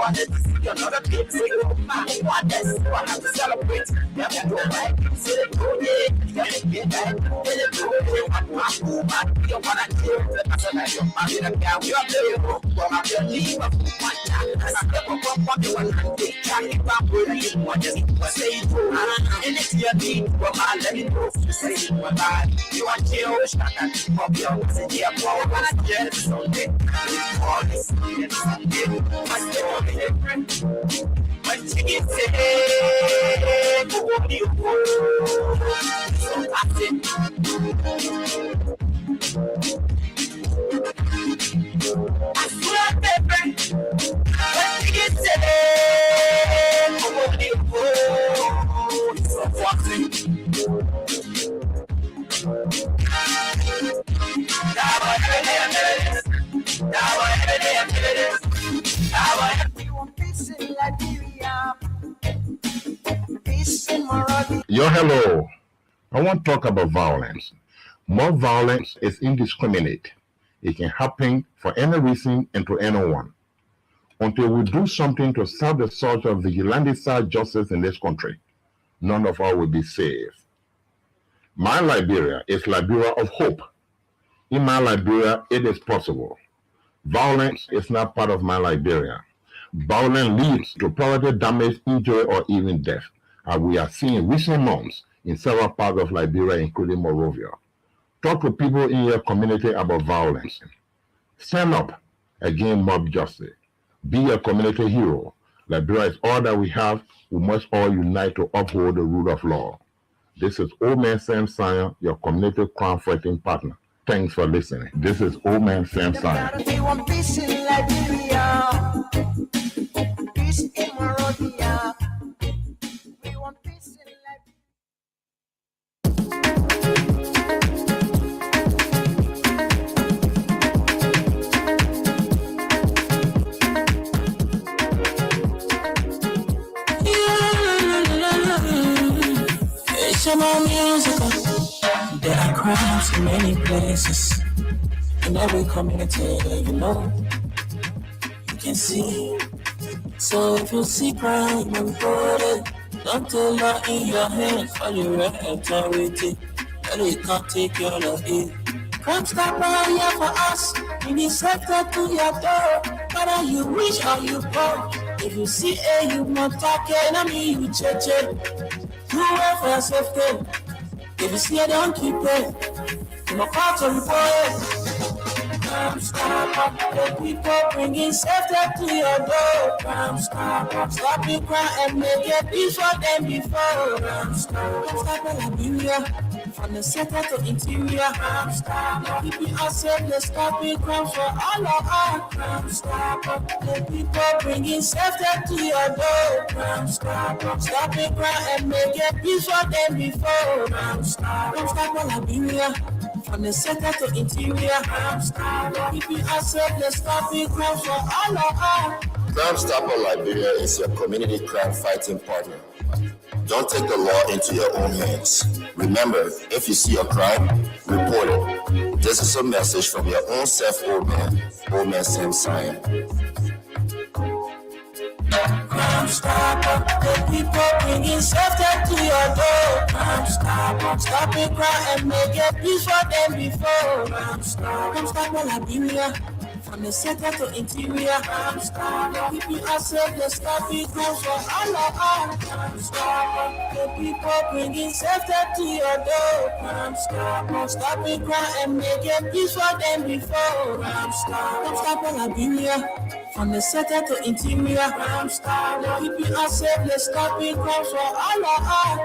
wanted to see another kid say, oh, my, what this? So I have to celebrate. Yeah, we go back, say it, oh, yeah. You gotta get back, get it, oh, yeah. My school, my deal, what I do. I said, like, you're my little guy, we are living, oh, well, I'm gonna leave up my time. I step up, when I take time, if I'm really in one, just say it, oh, and it's your need, well, I let it go. Say it, well, you want to chill, shut up, pop your was in here, well, when I get it, so big. All this, it's something, I still be different. But you get sick, what do you want? So that's it. I swear, baby, but you get sick, what do you want? So that's it. Yo, hello. I want to talk about violence. More violence is indiscriminate. It can happen for any reason and to anyone. Until we do something to stop the surge of vigilante-style justice in this country, none of us will be safe. My Liberia is Liberia of hope. In my Liberia, it is possible. Violence is not part of my Liberia. Violence leads to property damage, injury, or even death, as we are seeing in recent months in several parts of Liberia, including Monrovia. Talk to people in your community about violence. Stand up against mob justice. Be a community hero. Liberia is all that we have. We must all unite to uphold the rule of law. This is Old Man Sam Sion, your community crime fighting partner. Thanks for listening. This is Old Man Sam Sion. We want peace in Liberia. Peace in Monrovia. We want peace in It's more musical. There are crimes in many places. In every community, you can see. So if you see crime, report it. Don't tell law in your hands for your authority. But we can't take care of it. Crime stop right here for us. We need shelter to your door. Whether you rich or you poor. If you see a you must talk enemy, you check. You wait for your safety. If you see a don't keep it. You must call to report it. Crime stop, the people bringing safety to your door. Crime stop, stopping crime and make it peace for them before. Crime stop Liberia, from the center to interior. Crime stop, keeping us safe, let's stop it, crime for all of us. Crime stop, the people bringing safety to your door. Crime stop, stopping crime and make it peace for them before. Crime stop Liberia, from the center to interior. Crime stop, keeping us safe, let's stop it, crime for all of us. Crime Stopper Liberia is your community crime fighting partner. Don't take the law into your own hands. Remember, if you see a crime, report it. This is a message from your own self, Old Man Sam Sion. Crime Stopper, the people bringing safety to your door. Crime Stopper, stopping crime and make it peace for them before. Crime Stopper Liberia, from the center to interior. Crime Stopper, keeping us safe, let's stop it, crime for all of us. Crime Stopper, the people bringing safety to your door. Crime Stopper, stopping crime and make it peace for them before. Crime Stopper Liberia, from the center to interior. Crime Stopper, keeping us safe, let's stop it, crime for all of us.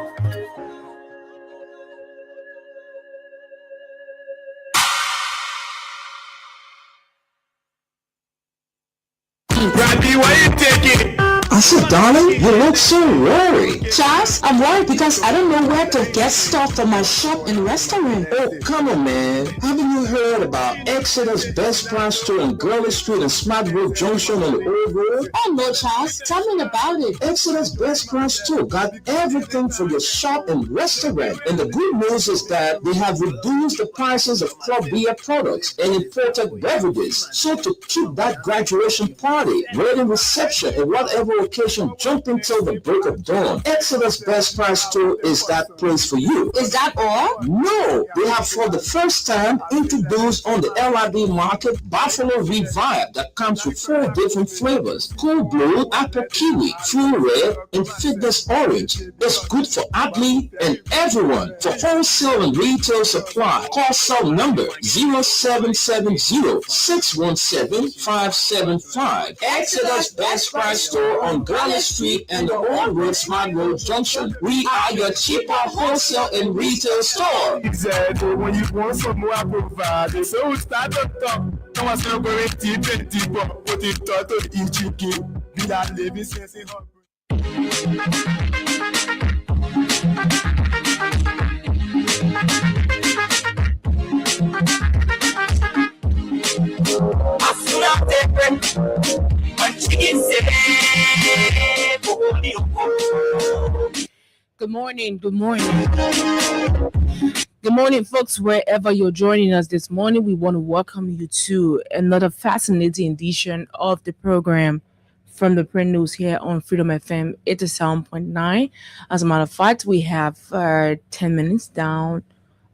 Randy, why you taking? I said, darling, you look so worried. Charles, I'm worried because I don't know where to get stuff for my shop and restaurant. Oh, come on, man. Haven't you heard about Exodus Best Price Store on Gurley Street and Smart Grove Junction on the Old Road? Oh no, Charles, tell me about it. Exodus Best Price Store got everything for your shop and restaurant. And the good news is that they have reduced the prices of club beer products and imported beverages. So to keep that graduation party, wedding reception, and whatever occasion jumping till the break of dawn, Exodus Best Price Store is that place for you. Is that all? No, they have for the first time introduced on the LIB market Buffalo Revive that comes with 4 different flavors: Cool Blue, Apple Kiwi, Full Red, and Fitness Orange. It's good for athlete and everyone. For wholesale and retail supply, call cell number 0770-617-575. Exodus Best Price Store on Gurley Street and the Old Road Smart Road Junction. We are your cheaper wholesale and retail store. Exactly. When you want some more, I provide. So we start to talk. Come on, so go to 20, put it to each game. Be that living sense in her. Good morning. Good morning. Good morning, folks. Wherever you're joining us this morning, we want to welcome you to another fascinating edition of the program from the print news here on Freedom FM 87.9. As a matter of fact, we have 10 minutes down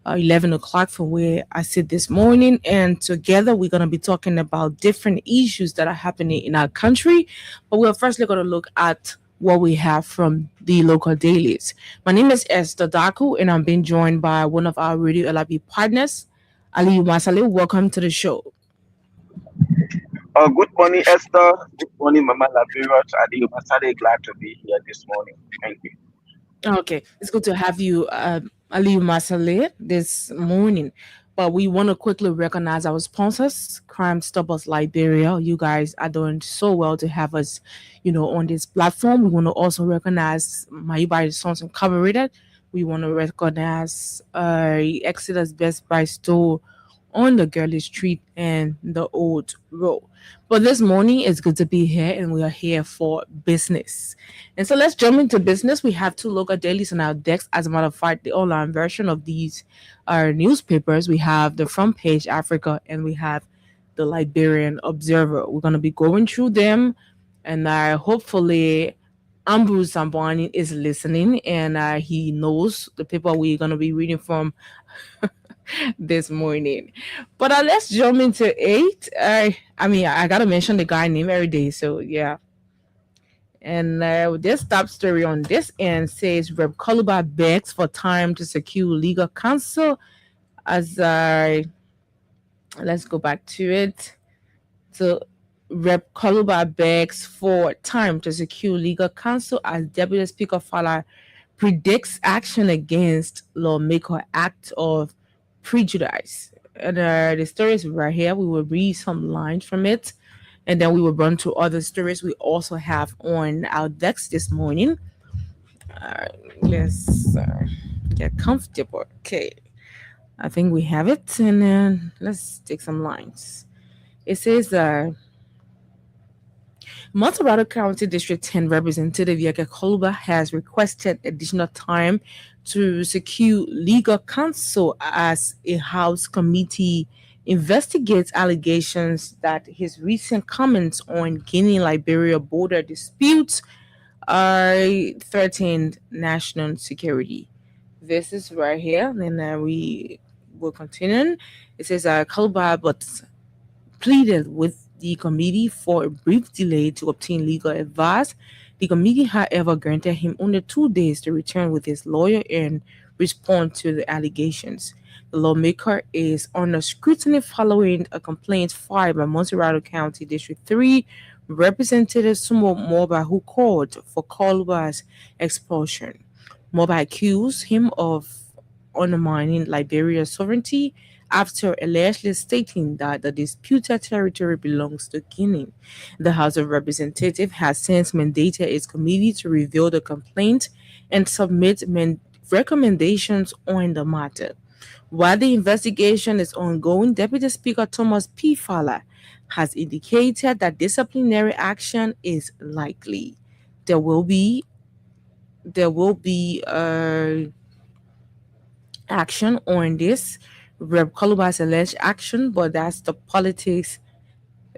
11 o'clock from where I sit this morning, and together we're going to be talking about different issues that are happening in our country. But we're firstly going to look at what we have from the local dailies. My name is Esther Daku, and I'm being joined by one of our Radio LIB partners, Aliyu Masale. Welcome to the show. Good morning, Esther. Good morning, Mama Labirot. Aliyu Masale. Glad to be here this morning. Thank you. Okay, it's good to have you, Aliyu Masale, this morning. But we want to quickly recognize our sponsors, Crime Stoppers Liberia. You guys are doing so well to have us, on this platform. We want to also recognize Mayuba Sons Incorporated. We want to recognize Exodus Best Price Store on the Gurley Street and the Old Road. But this morning it's good to be here, and we are here for business. And so let's jump into business. We have 2 local dailies on our decks. As a matter of fact, the online version of these are newspapers. We have the Front Page Africa and we have the Liberian Observer. We're going to be going through them, and hopefully Ambrose Sambwani is listening, and he knows the paper we're going to be reading from this morning. But let's jump into 8. I gotta mention the guy name every day, so yeah. And this top story on this end says Rep Koluba begs for time to secure legal counsel. Let's go back to it. So Rep Koluba begs for time to secure legal counsel as Deputy Speaker Fala predicts action against lawmaker act of prejudice. And the story is right here. We will read some lines from it, and then we will run to other stories we also have on our decks this morning. Let's get comfortable. Okay, I think we have it, and then let's take some lines. It says Montserrat County District 10 Representative Yeke Koluba has requested additional time to secure legal counsel as a House committee investigates allegations that his recent comments on Guinea-Liberia border disputes threatened national security. This is right here, and we will continue. It says Koluba but pleaded with the committee for a brief delay to obtain legal advice. The committee, however, granted him only 2 days to return with his lawyer and respond to the allegations. The lawmaker is under scrutiny following a complaint filed by Montserrat County District 3 Representative Sumo Moba, who called for Koluba's expulsion. Moba accused him of undermining Liberia's sovereignty after allegedly stating that the disputed territory belongs to Guinea. The House of Representatives has since mandated its committee to review the complaint and submit recommendations on the matter. While the investigation is ongoing, Deputy Speaker Thomas P. Fowler has indicated that disciplinary action is likely. There will be action on this. Rep. Koluba's alleged action, but that's the politics.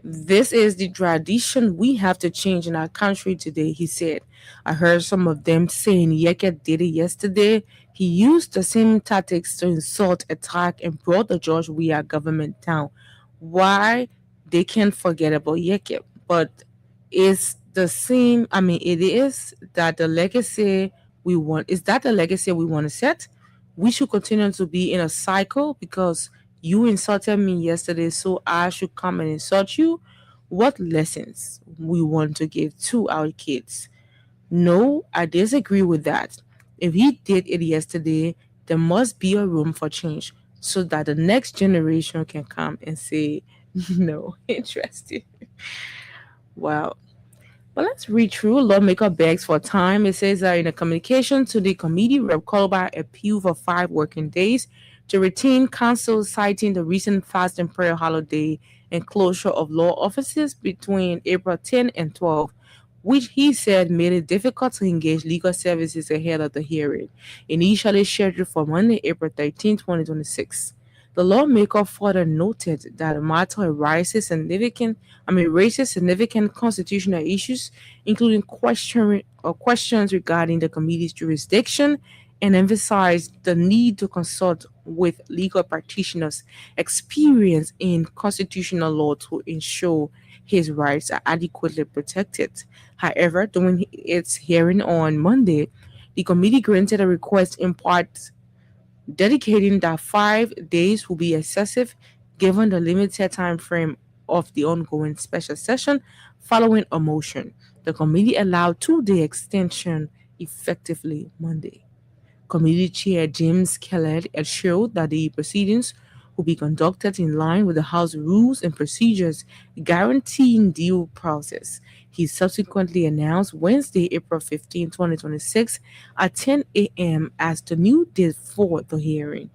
This is the tradition we have to change in our country today, he said. I heard some of them saying Yeket did it yesterday. He used the same tactics to insult, attack, and brought the George Weah government down. Why they can't forget about Yeket? But it's the same. I mean, it is that the legacy we want. Is that the legacy we want to set? We should continue to be in a cycle because you insulted me yesterday, so I should come and insult you. What lessons we want to give to our kids? No, I disagree with that. If he did it yesterday, there must be a room for change so that the next generation can come and say, no, interesting. Wow. But let's read through. Lawmaker begs for time. It says that in a communication to the committee, Rep. Koluba appealed for 5 working days to retain counsel, citing the recent fast and prayer holiday and closure of law offices between April 10 and 12, which he said made it difficult to engage legal services ahead of the hearing, initially scheduled for Monday, April 13, 2026. The lawmaker further noted that the matter raises significant constitutional issues, including questions regarding the committee's jurisdiction, and emphasized the need to consult with legal practitioners experienced in constitutional law to ensure his rights are adequately protected. However, during its hearing on Monday, the committee granted a request in part dedicating that 5 days will be excessive given the limited time frame of the ongoing special session following a motion. The committee allowed 2-day extension effectively Monday. Committee Chair James Kellett assured that the proceedings will be conducted in line with the House rules and procedures guaranteeing due process. He subsequently announced Wednesday, April 15, 2026 at 10 a.m. as the new date for the hearing.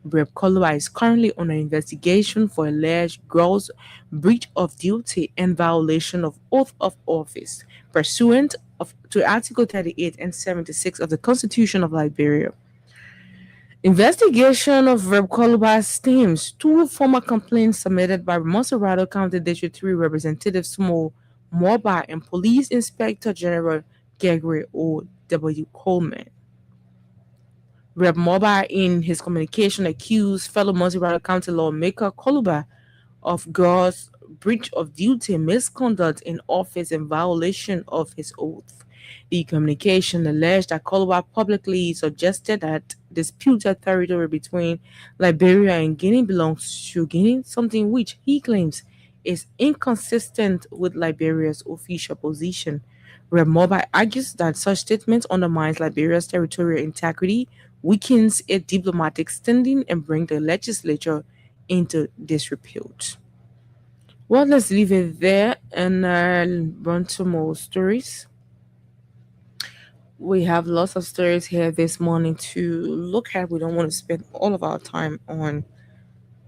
Rep. Koluba is currently under investigation for alleged gross breach of duty and violation of oath of office pursuant to Article 38 and 76 of the Constitution of Liberia. Investigation of Rep. Koluba stems 2 former complaints submitted by Montserrado County District 3 Representative Smo Moba and Police Inspector General Gregory O. W. Coleman. Rep. Moba, in his communication, accused fellow Montserrado County lawmaker Koluba of gross breach of duty, misconduct in office, and violation of his oath. The communication alleged that Koluba publicly suggested that disputed territory between Liberia and Guinea belongs to Guinea, something which he claims is inconsistent with Liberia's official position. Rep. Moba argues that such statements undermines Liberia's territorial integrity, weakens its diplomatic standing, and brings the legislature into disrepute. Well, let's leave it there and run to more stories. We have lots of stories here this morning to look at. We don't want to spend all of our time on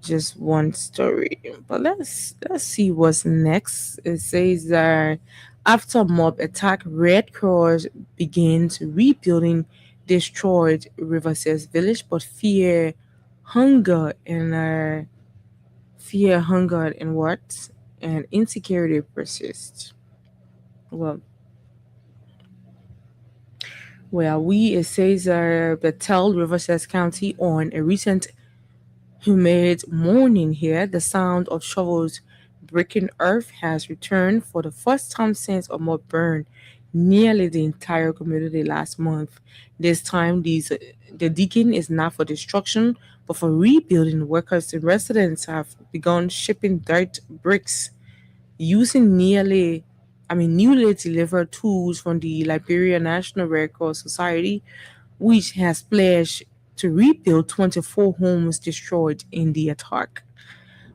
just one story, but let's see what's next. It says that after mob attack, Red Cross begins rebuilding destroyed Riverside village, but fear, hunger, and what and insecurity persist. Well, it says Bethel, Riverside County, on a recent humid morning here, the sound of shovels breaking earth has returned for the first time since a mob burned nearly the entire community last month. This time, the digging is not for destruction, but for rebuilding. Workers and residents have begun shipping dirt bricks using newly delivered tools from the Liberia National Red Cross Society, which has pledged to rebuild 24 homes destroyed in the attack.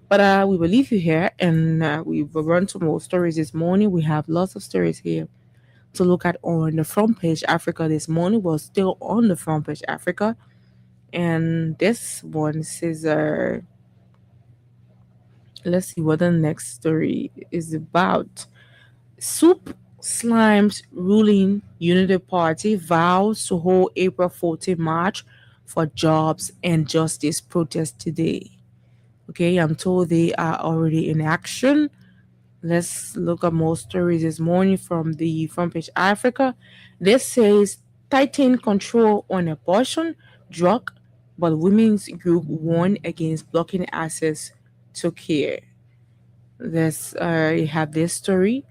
But we will leave you here, and we will run some more stories this morning. We have lots of stories here to look at on the front page Africa this morning. We're still on the front page Africa, and this one says, let's see what the next story is about. Soup Slime's ruling Unity Party vows to hold April 14 March for jobs and justice protest today. Okay, I'm told they are already in action. Let's look at more stories this morning from the front page Africa. This says tighten control on abortion, drug, but women's group warn against blocking access to care. Let's have this story.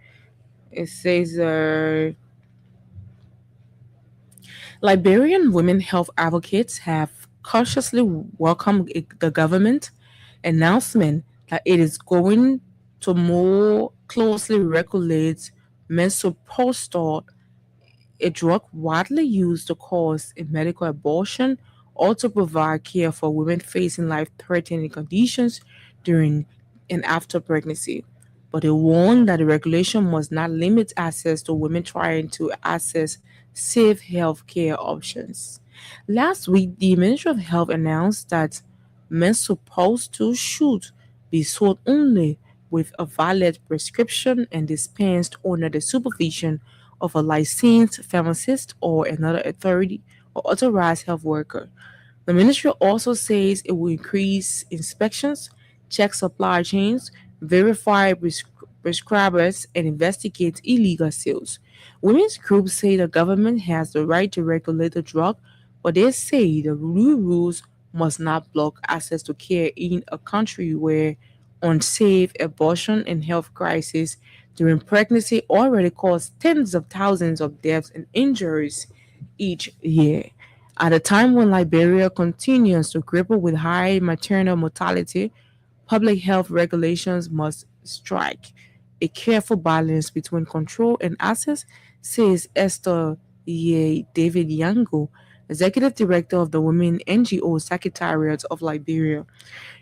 It says Liberian women health advocates have cautiously welcomed the government announcement that it is going to more closely regulate misoprostol, a drug widely used to cause a medical abortion or to provide care for women facing life-threatening conditions during and after pregnancy. But they warned that the regulation must not limit access to women trying to access safe health care options. Last week, the Ministry of Health announced that misoprostol should be sold only with a valid prescription and dispensed under the supervision of a licensed pharmacist or another authority or authorized health worker. The ministry also says it will increase inspections, check supply chains, verify prescribers, and investigate illegal sales. Women's groups say the government has the right to regulate the drug, but they say the new rules must not block access to care in a country where unsafe abortion and health crises during pregnancy already cause tens of thousands of deaths and injuries each year. At a time when Liberia continues to grapple with high maternal mortality, public health regulations must strike a careful balance between control and access, says Esther David Yango, Executive Director of the Women NGO Secretariat of Liberia.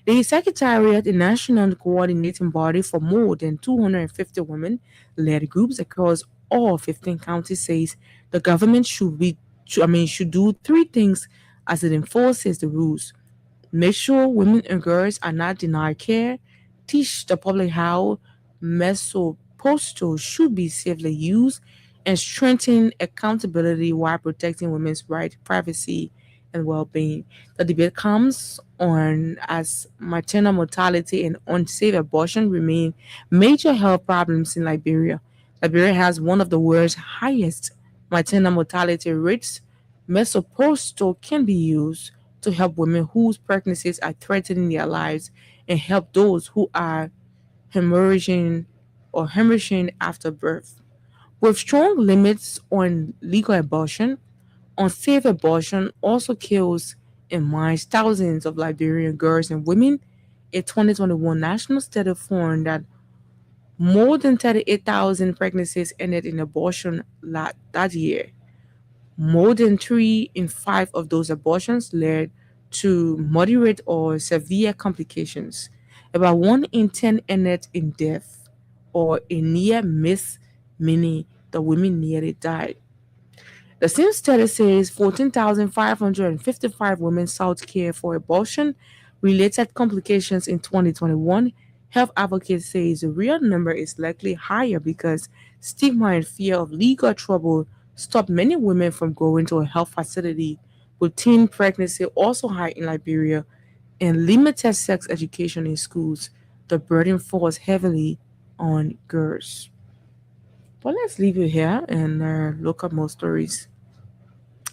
The Secretariat, a national coordinating body for more than 250 women-led groups across all 15 counties, says the government should do three things as it enforces the rules: make sure women and girls are not denied care, teach the public how misoprostol should be safely used, and strengthen accountability while protecting women's right, privacy, and well-being. The debate comes on as maternal mortality and unsafe abortion remain major health problems in Liberia. Liberia has one of the world's highest maternal mortality rates. Misoprostol can be used to help women whose pregnancies are threatening their lives and help those who are hemorrhaging after birth. With strong limits on legal abortion, unsafe abortion also kills and mines thousands of Liberian girls and women. A 2021 national study found that more than 38,000 pregnancies ended in abortion that year. More than 3 in 5 of those abortions led to moderate or severe complications. About 1 in 10 ended in death or a near miss, meaning the women nearly died. The same study says 14,555 women sought care for abortion related complications in 2021. Health advocates say the real number is likely higher because stigma and fear of legal trouble stop many women from going to a health facility, with teen pregnancy also high in Liberia and limited sex education in schools. The burden falls heavily on girls. But let's leave it here and look at more stories.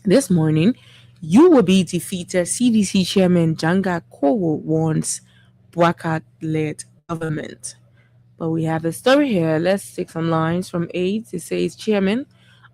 This morning, you will be defeated. CDC Chairman Janga Kowo warns Bwaka-led government. But we have a story here. Let's take some lines from AIDS. It says Chairman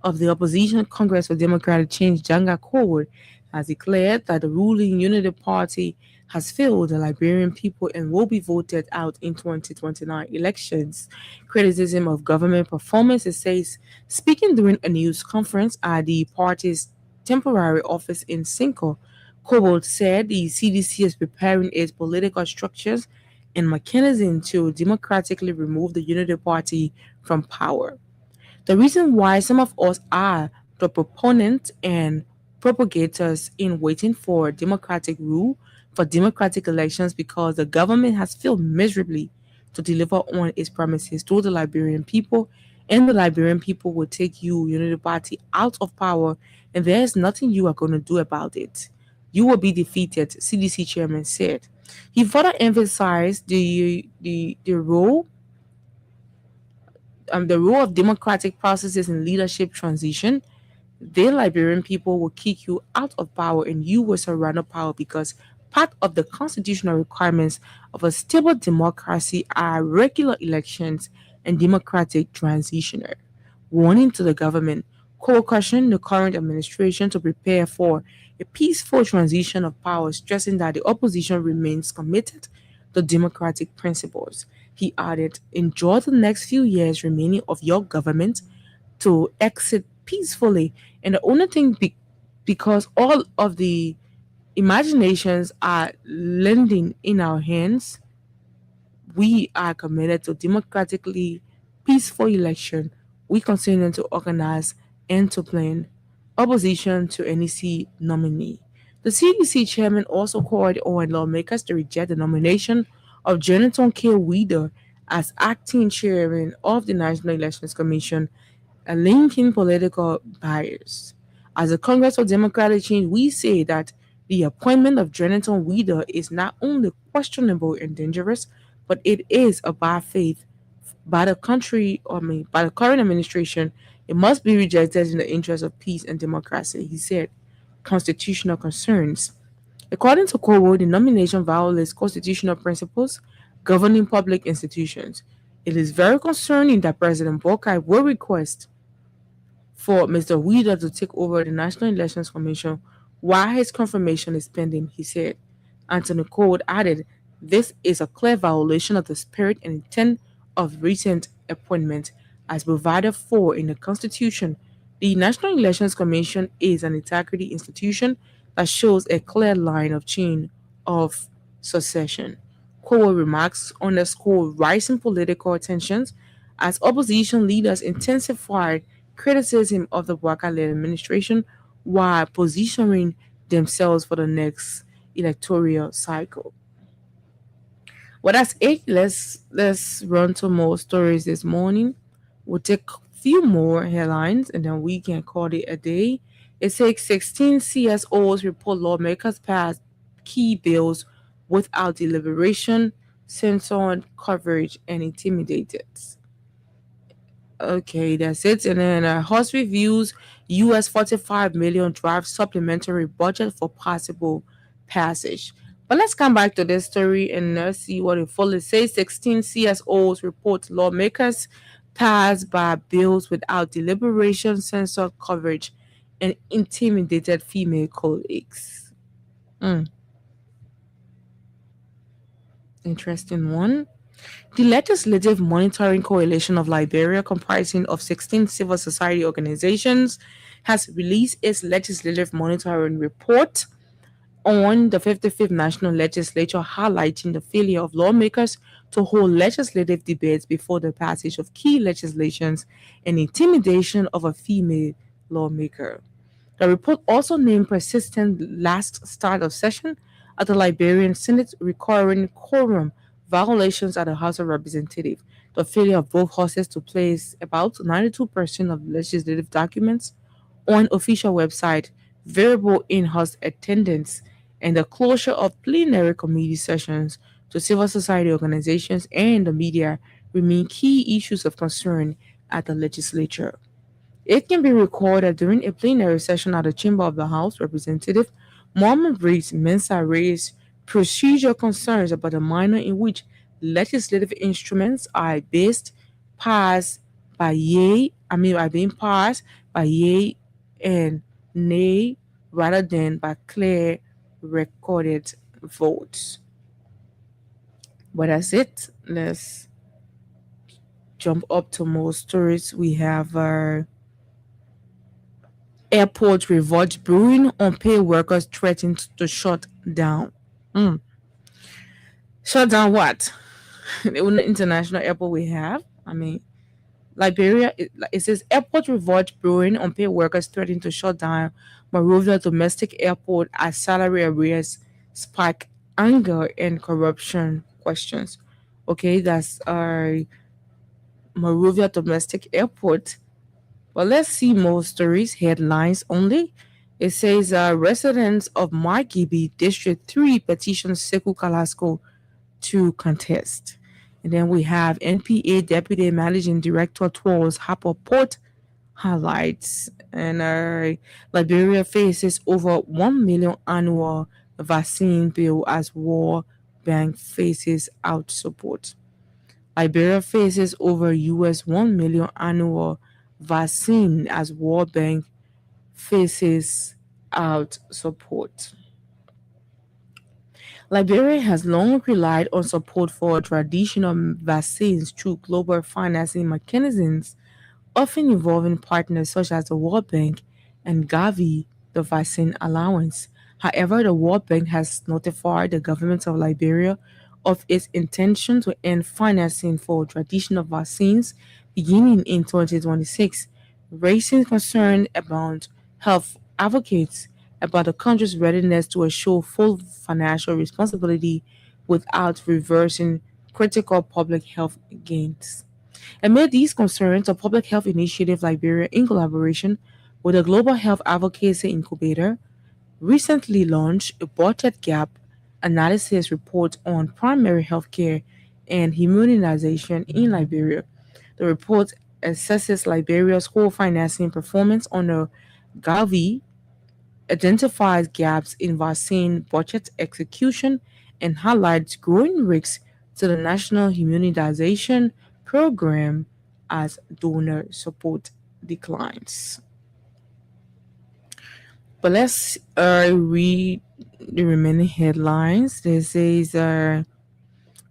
of the Opposition Congress for Democratic Change, Janga Kowo, has declared that the ruling Unity Party has failed the Liberian people and will be voted out in 2029 elections. Criticism of government performance, it says, speaking during a news conference at the party's temporary office in Cinco, Cobalt said the CDC is preparing its political structures and mechanism to democratically remove the Unity Party from power. The reason why some of us are the proponents and propagators in waiting for democratic rule, for democratic elections, because the government has failed miserably to deliver on its promises to the Liberian people, and the Liberian people will take you, Unity Party, out of power, and there is nothing you are going to do about it. You will be defeated, CDC chairman said. He further emphasized the role of democratic processes in leadership transition. The Liberian people will kick you out of power and you will surrender power, because part of the constitutional requirements of a stable democracy are regular elections and democratic transition. Warning to the government, cautioned the current administration to prepare for a peaceful transition of power, stressing that the opposition remains committed to democratic principles. He added, enjoy the next few years remaining of your government to exit peacefully. And the only thing, because all of the imaginations are lending in our hands, we are committed to democratically peaceful election. We continue to organize and to plan opposition to NEC nominee. The CDC chairman also called on lawmakers to reject the nomination of Jonathan K. Weider as acting chairman of the National Elections Commission, linking political bias. As a Congress for Democratic Change, we say that the appointment of Jonathan Weider is not only questionable and dangerous, but it is a bad faith by the by the current administration. It must be rejected in the interest of peace and democracy, he said. Constitutional concerns. According to Kowo, the nomination violates constitutional principles governing public institutions. It is very concerning that President Bokai will request for Mr. Weider to take over the National Elections Commission while his confirmation is pending, he said. Anthony Code added, this is a clear violation of the spirit and intent of recent appointment as provided for in the Constitution. The National Elections Commission is an integrity institution that shows a clear line of chain of succession. Kowa remarks underscore rising political tensions as opposition leaders intensified criticism of the Waka-led administration while positioning themselves for the next electoral cycle. Well, that's it. Let's run to more stories this morning. We'll take a few more headlines and then we can call it a day. It says 16 CSOs report lawmakers passed key bills without deliberation, censored coverage, and intimidated. Okay, that's it. And then House reviews US 45 million draft supplementary budget for possible passage. But let's come back to this story and see what it fully says. 16 CSOs report lawmakers passed by bills without deliberation, censored coverage, and intimidated female colleagues. Interesting one. The Legislative Monitoring Coalition of Liberia, comprising of 16 civil society organizations, has released its legislative monitoring report on the 55th National Legislature, highlighting the failure of lawmakers to hold legislative debates before the passage of key legislations and intimidation of a female lawmaker. The report also named persistent last start of session at the Liberian Senate, recurring quorum violations at the House of Representatives, the failure of both houses to place about 92% of legislative documents on official website, variable in-house attendance, and the closure of plenary committee sessions to civil society organizations and the media remain key issues of concern at the legislature. It can be recalled that during a plenary session at the Chamber of the House Representative, Mohammed Breeze Mensah raised procedural concerns about the manner in which legislative instruments are passed by yea, are being passed by yea and nay rather than by clear recorded votes. But that's it. Let's jump up to more stories. We have Airport revolt brewing. Unpaid workers threatened to shut down. Shut down what? The only international airport we have. I mean, Liberia. It says airport revolt brewing. Unpaid workers threatened to shut down Monrovia domestic airport as salary arrears spark anger and corruption questions. Okay, that's Monrovia domestic airport. Well, let's see more stories, headlines only. It says residents of Margibi District 3 petition Sekou Kalasco to contest. And then we have NPA Deputy Managing Director tours Harper Port highlights. And Liberia faces over 1 million annual vaccine bill as World Bank faces out support. Liberia faces over US 1 million annual vaccine as World Bank faces out support. Liberia has long relied on support for traditional vaccines through global financing mechanisms, often involving partners such as the World Bank and Gavi, the Vaccine Allowance. However, the World Bank has notified the government of Liberia of its intention to end financing for traditional vaccines beginning in 2026, raising concern about health advocates about the country's readiness to assure full financial responsibility without reversing critical public health gains. Amid these concerns, a public health initiative Liberia, in collaboration with the Global Health Advocacy Incubator, recently launched a budget gap analysis report on primary health care and immunization in Liberia. The report assesses Liberia's whole financing performance under Gavi, identifies gaps in vaccine budget execution, and highlights growing risks to the national immunization program as donor support declines. But let's read the remaining headlines. This says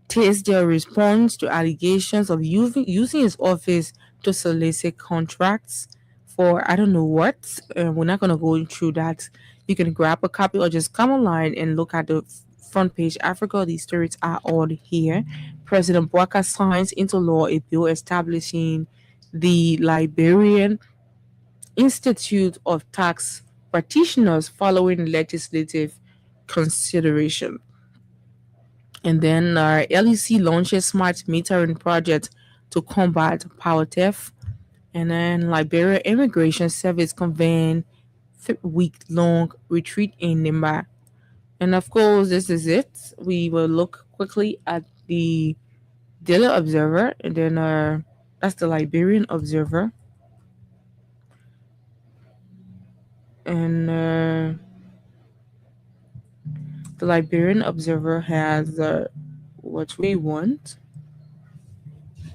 TSDL responds to allegations of using his office to solicit contracts for I don't know what. We're not going to go through that. You can grab a copy or just come online and look at the front page Africa. These stories are all here. President Bouaka signs into law a bill establishing the Liberian Institute of Tax Practitioners following legislative consideration. And then LEC launches smart metering project to combat power theft. And then Liberia Immigration Service convened week-long retreat in Nimba. And of course, this is it. We will look quickly at the Daily Observer, and then that's the Liberian Observer. And the Liberian Observer has what we want.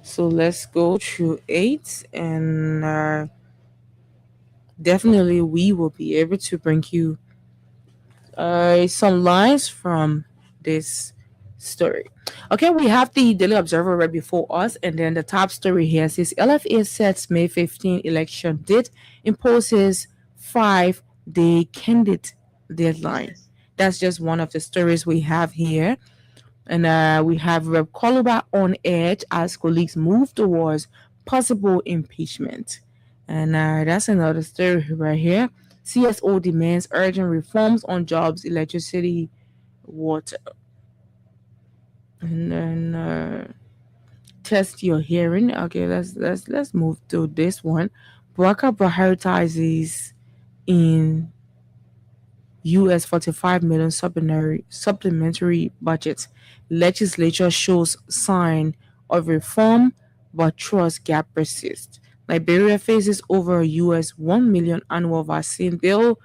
So let's go through 8, and definitely we will be able to bring you some lines from this story. Okay, we have the Daily Observer right before us, and then the top story here says LFA sets May 15 election date, imposes 5-day candidate deadline. That's just one of the stories we have here. And we have Rep. Koluba on edge as colleagues move towards possible impeachment. And that's another story right here. CSO demands urgent reforms on jobs, electricity, water. And then test your hearing. Okay, let's move to this one. Bouaka prioritizes in US 45 million supplementary budget. Legislature shows sign of reform, but trust gap persists. Liberia faces over US 1 million annual vaccine bill.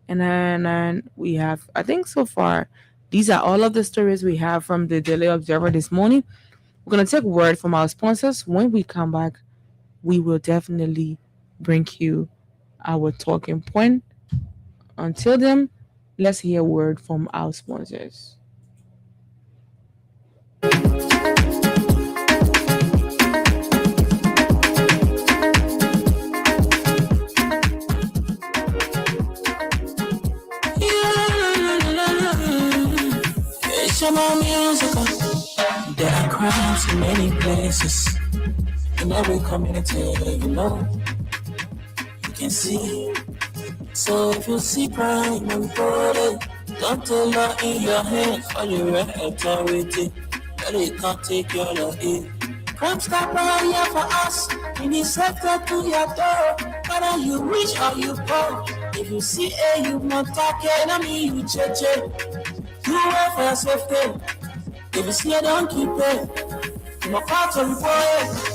And then we have, I think so far, these are all of the stories we have from the Daily Observer this morning. We're going to take word from our sponsors. When we come back, we will definitely bring you our talking point. Until then, let's hear a word from our sponsors. crimes in many places, in every community, you can see. So if you see crime, report it. Don't tell law in your hands for your authority. But it can't take your law in. Crime stopper here for us. We need safety to your door. Whether you rich or you poor. If you see you must talk enemy, you check. You wait for your safety. If you see it, don't keep it. You part to report.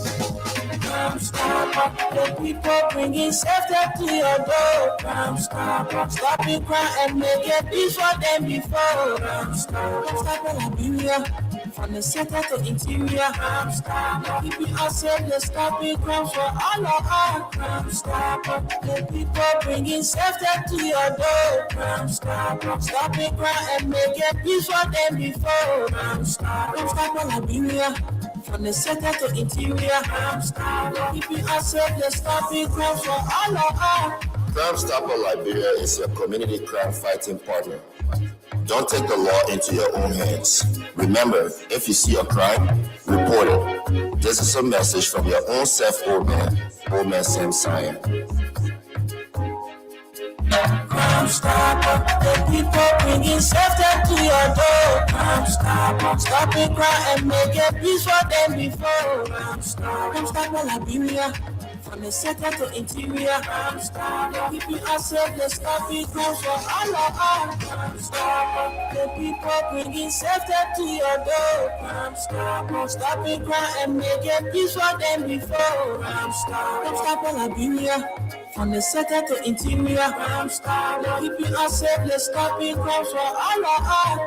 Crime stopper, the people bringing safety to your door. Crime stopper, stopping crime and make it peace for them before. Crime stopper, Liberia, from the center to interior. Crime stopper, keeping us safe, the stopping crime for all of us. Crime stopper, the people bringing safety to your door. Crime stopper, stopping crime and make it peace for them before. Crime stopper, Liberia. From the center to interior, keeping us safe, the stopping crime for all of us. Crime Stopper Liberia is your community crime fighting partner. Don't take the law into your own hands. Remember, if you see a crime, report it. This is a message from your own self, Old Man Sam Sion. Crime Stopper, the people bringing safety to your door. Crime Stopper, stopping crime and make it peace for them before. Crime Stopper, Liberia, from the center to interior. Crime Stopper, keeping us safe, the stopping crime for all of us. Crime Stopper, the people bringing safety to your door. Crime Stopper, stopping crime and make it peace for them before. Crime Stopper, Liberia. From the center to interior, crime stopper, keeping us safe, let's stop it, crime for all of us.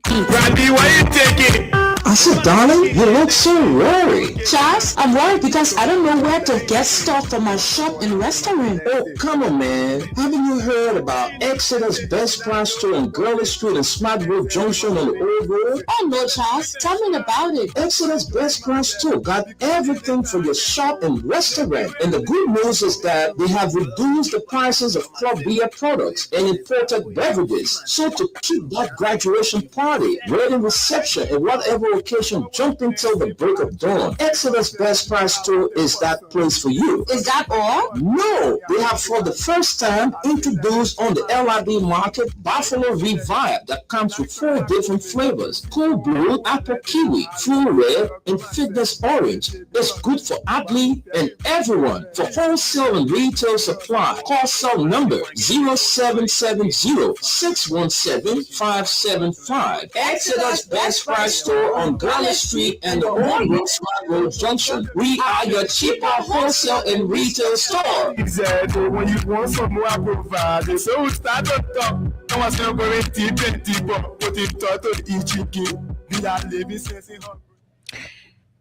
Randy, why you taking? I said, darling, you look so worried. Charles, I'm worried because I don't know where to get stuff for my shop and restaurant. Oh, come on, man. Haven't you heard about Exodus Best Price Store on Gurley Street and Smart Grove Junction on the Old Road? Oh, no, Charles. Tell me about it. Exodus Best Price Store got everything for your shop and restaurant. And the good news is that they have reduced the prices of club beer products and imported beverages. So to keep that graduation party, wedding reception, and whatever occasion jumping till the break of dawn, Exodus Best Price Store is that place for you. Is that all? No, they have for the first time introduced on the LRD market Buffalo Revive that comes with 4 different flavors: cold brew, apple kiwi, full red, and fitness orange. It's good for athlete and everyone. For wholesale and retail supply, call cell number 0770-617-575. Exodus Best Price Store on Gala Street and the Old Road Smart Road Junction. We are your cheaper wholesale and retail store. Exactly. When you want some more, I provide. So we start to talk. I was going to 20, but put it to each game. We are living since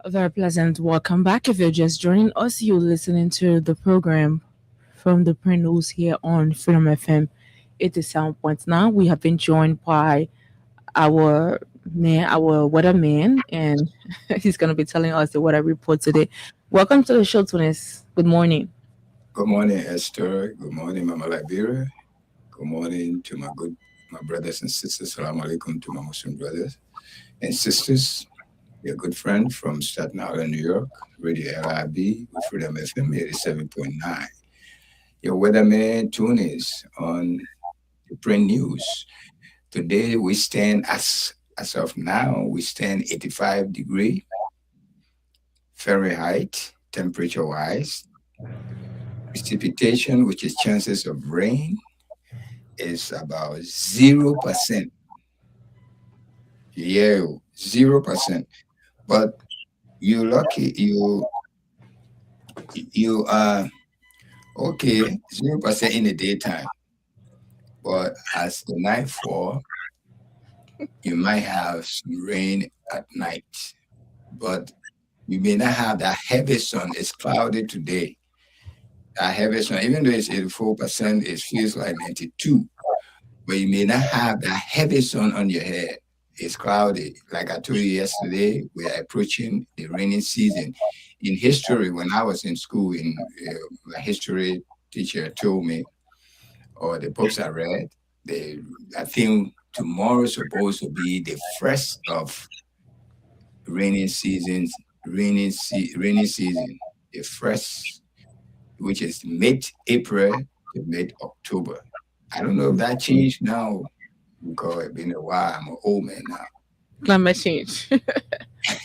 A very pleasant welcome back. If you're just joining us, you're listening to the program from the print news here on Freedom FM 87.9. We have been joined by our weatherman, and he's going to be telling us the weather report today. Welcome to the show, Tunis. Good morning. Good morning, Esther. Good morning, Mama Liberia. Good morning to my brothers and sisters. Assalamu alaikum to my Muslim brothers and sisters. Your good friend from Staten Island, New York, Radio LIB with Freedom FM 87.9. Your weatherman, Tunis, on the print news. Today we stand, as of now, we stand 85 degrees Fahrenheit, temperature-wise. Precipitation, which is chances of rain, is about 0%. Yeah, 0%. But you're lucky, you are okay, 0% in the daytime. But as the night fall, you might have some rain at night. But you may not have that heavy sun. It's cloudy today. That heavy sun, even though it's 84%, it feels like 92. But you may not have that heavy sun on your head. It's cloudy. Like I told you yesterday, we are approaching the rainy season. In history, when I was in school, in history teacher told me, or the books I read, I think tomorrow is supposed to be the first of rainy season, the first, which is mid-April to mid-October. I don't know if that changed now because it's been a while. I'm an old man now. Climate change.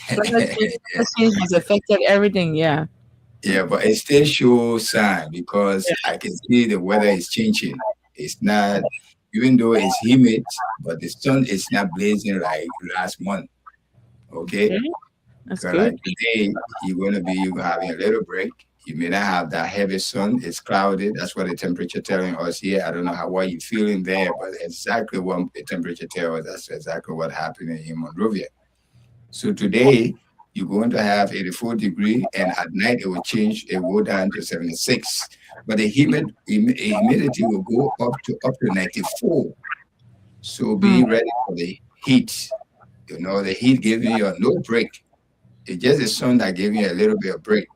Climate change has affected everything. Yeah. Yeah, but it still shows sign because I can see the weather is changing. It's not, even though it's humid, but the sun is not blazing like last month. Okay. That's So good. like today, you're having a little break. You may not have that heavy sun. It's cloudy. That's what the temperature telling us here. I don't know what you're feeling there, but exactly what the temperature tells us, that's exactly what happened in Monrovia. So today, you're going to have 84 degrees, and at night it will change. It will go down to 76. But the humidity will go up to 94. So be ready for the heat. You know, the heat gives you no break. It's just the sun that gave you a little bit of break.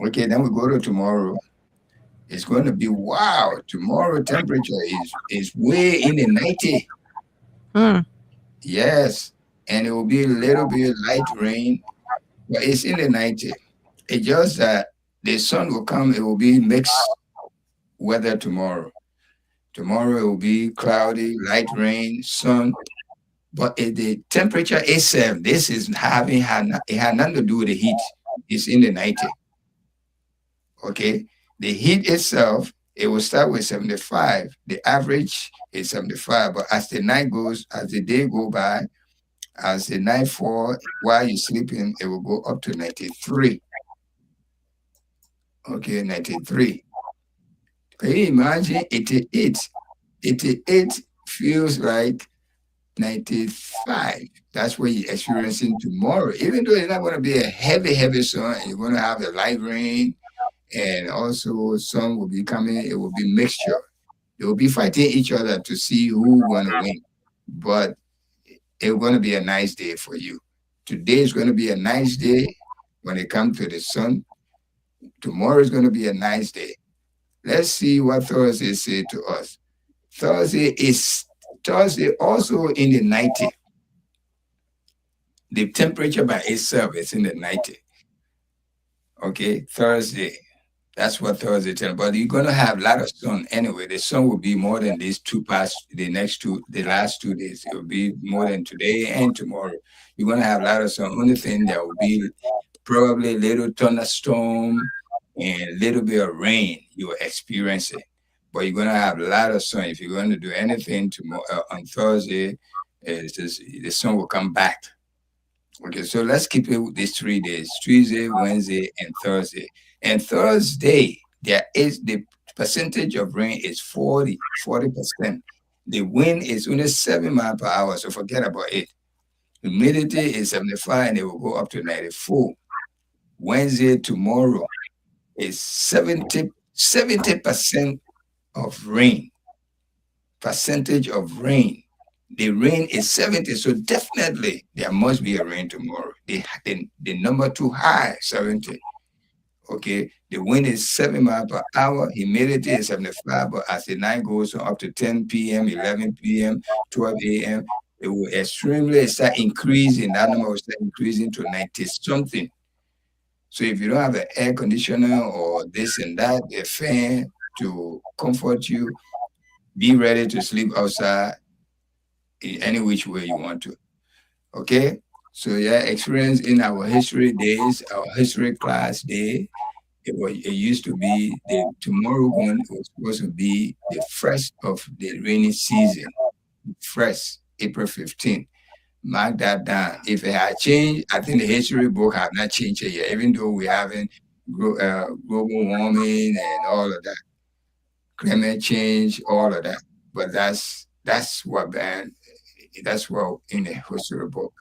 Okay, then we go to tomorrow. It's going to be wow. Tomorrow temperature is way in the 90. Yes, and it will be a little bit light rain, but it's in the 90. It's just that the sun will come. It will be mixed weather tomorrow. Tomorrow it will be cloudy, light rain, sun. But the temperature itself, this is it had nothing to do with the heat. It's in the 90. Okay, the heat itself, it will start with 75. The average is 75, but as the day go by, as the night fall, while you're sleeping, it will go up to 93. Okay, 93. Can you imagine 88? 88 feels like 95. That's what you're experiencing tomorrow. Even though it's not going to be a heavy sun, you're going to have a light rain, and also sun will be coming. It will be mixture. They will be fighting each other to see who going to win. But it's going to be a nice day for you. Today is going to be a nice day when it comes to the sun. Tomorrow is going to be a nice day. Let's see what Thursday say to us. Thursday also in the 90. The temperature by itself is in the 90. Okay, Thursday. That's what Thursday tells. But you're going to have a lot of sun anyway. The sun will be more than these the last 2 days. It will be more than today and tomorrow. You're going to have a lot of sun. Only thing that will be probably a little thunderstorm and a little bit of rain you will experience it. But you're going to have a lot of sun. If you're going to do anything tomorrow on Thursday, the sun will come back. Okay, so let's keep it with these 3 days: Tuesday, Wednesday, and Thursday. And Thursday, there is the percentage of rain is 40%. The wind is only 7 miles per hour, so forget about it. Humidity is 75, and it will go up to 94. Wednesday, tomorrow, is 70% of rain. Percentage of rain. The rain is 70, so definitely there must be a rain tomorrow. The number too high, 70. Okay, the wind is 7 miles per hour, humidity is 75, but as the night goes on up to 10 p.m., 11 p.m., 12 a.m., it will extremely start increasing. That number will start increasing to 90 something. So if you don't have an air conditioner or this and that, a fan to comfort you, be ready to sleep outside in any which way you want to. Okay? So yeah, experience in our history days, our history class day, it used to be tomorrow one was supposed to be the first of the rainy season. First, April 15th. Mark that down. If it had changed, I think the history book have not changed it yet, even though we having global warming and all of that, climate change, all of that. But that's what in the history book.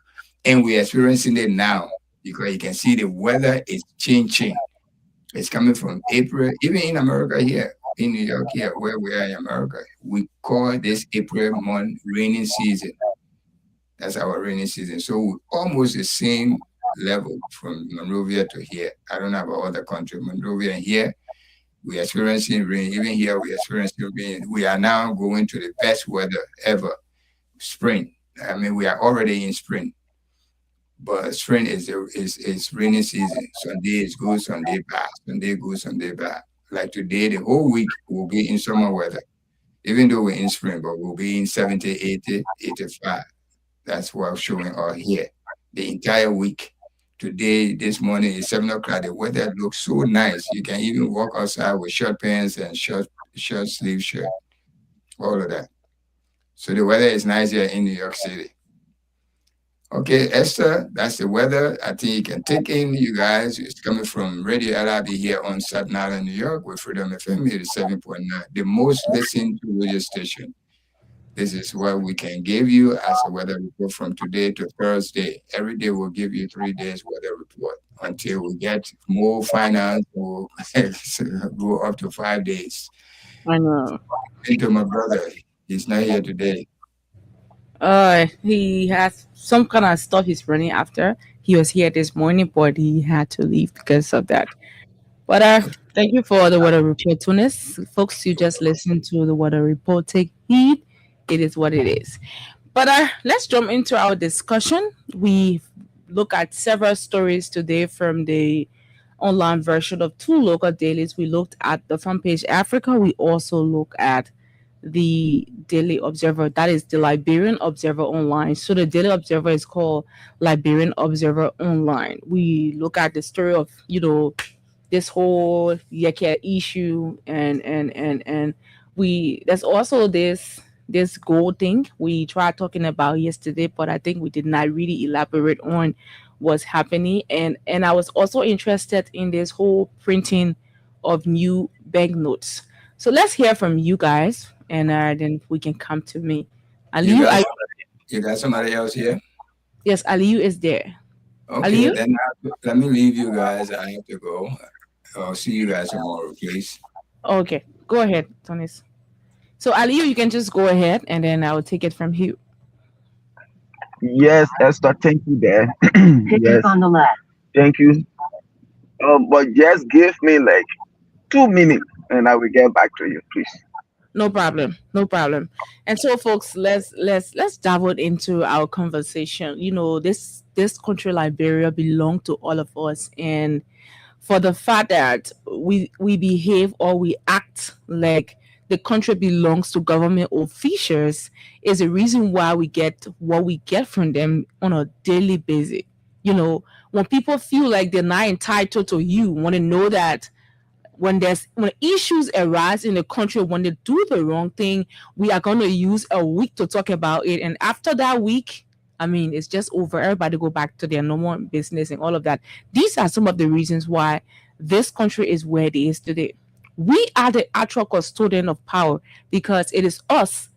And we're experiencing it now because you can see the weather is changing. It's coming from April, even in America here, in New York here, where we are in America. We call this April month rainy season. That's our rainy season. So we're almost the same level from Monrovia to here. I don't know about other countries. Monrovia and here, We're experiencing rain. Even here, we're experiencing rain. We are now going to the best weather ever, spring. I mean, we are already in spring, but spring is rainy season. Sunday is good, Sunday bad. Sunday good, Sunday bad. Like today, the whole week will be in summer weather, even though we're in spring, but we'll be in 70, 80, 85. That's what I'm showing out here. The entire week. Today, this morning, it's 7 o'clock. The weather looks so nice. You can even walk outside with short pants and short sleeve shirt. All of that. So the weather is nice here in New York City. Okay, Esther, that's the weather. I think you can take in, you guys. It's coming from Radio LRB here on Staten Island, New York, with Freedom FM 87.9, the most listened to radio station. This is what we can give you as a weather report from today to Thursday. Every day we'll give you 3 days weather report until we get more finance. We'll go up to 5 days. I know. Into my brother, he's not here today. He has some kind of stuff he's running after. He was here this morning, but he had to leave because of that. But thank you for the weather report, Tunis. Folks, you just listened to the weather report. Take heed. It is what it is. But let's jump into our discussion. We look at several stories today from the online version of 2 local dailies. We looked at the Front Page Africa. We also look at the Daily Observer. That is the Liberian Observer Online. So the Daily Observer is called Liberian Observer Online. We look at the story of, this whole Yeke issue and we there's also this gold thing we tried talking about yesterday, but I think we did not really elaborate on what's happening. And I was also interested in this whole printing of new banknotes. So let's hear from you guys, and then we can come to me. Aliyu, you got somebody else here? Yes, Aliyu is there. Okay, Aliyu? Then let me leave you guys. I have to go. I'll see you guys tomorrow, please. Okay, go ahead, Tonis. So, Aliyu, you can just go ahead, and then I will take it from you. Yes, Esther, thank you there. Yes. On the left. Thank you. But just give me like 2 minutes, and I will get back to you, please. No problem. And so, folks, let's dive into our conversation. This country, Liberia, belongs to all of us, and for the fact that we behave or we act like the country belongs to government officials is a reason why we get what we get from them on a daily basis. When people feel like they're not entitled to you, want to know that when issues arise in the country, when they do the wrong thing, we are going to use a week to talk about it. And after that week, it's just over. Everybody go back to their normal business and all of that. These are some of the reasons why this country is where it is today. We are the actual custodian of power because it is us.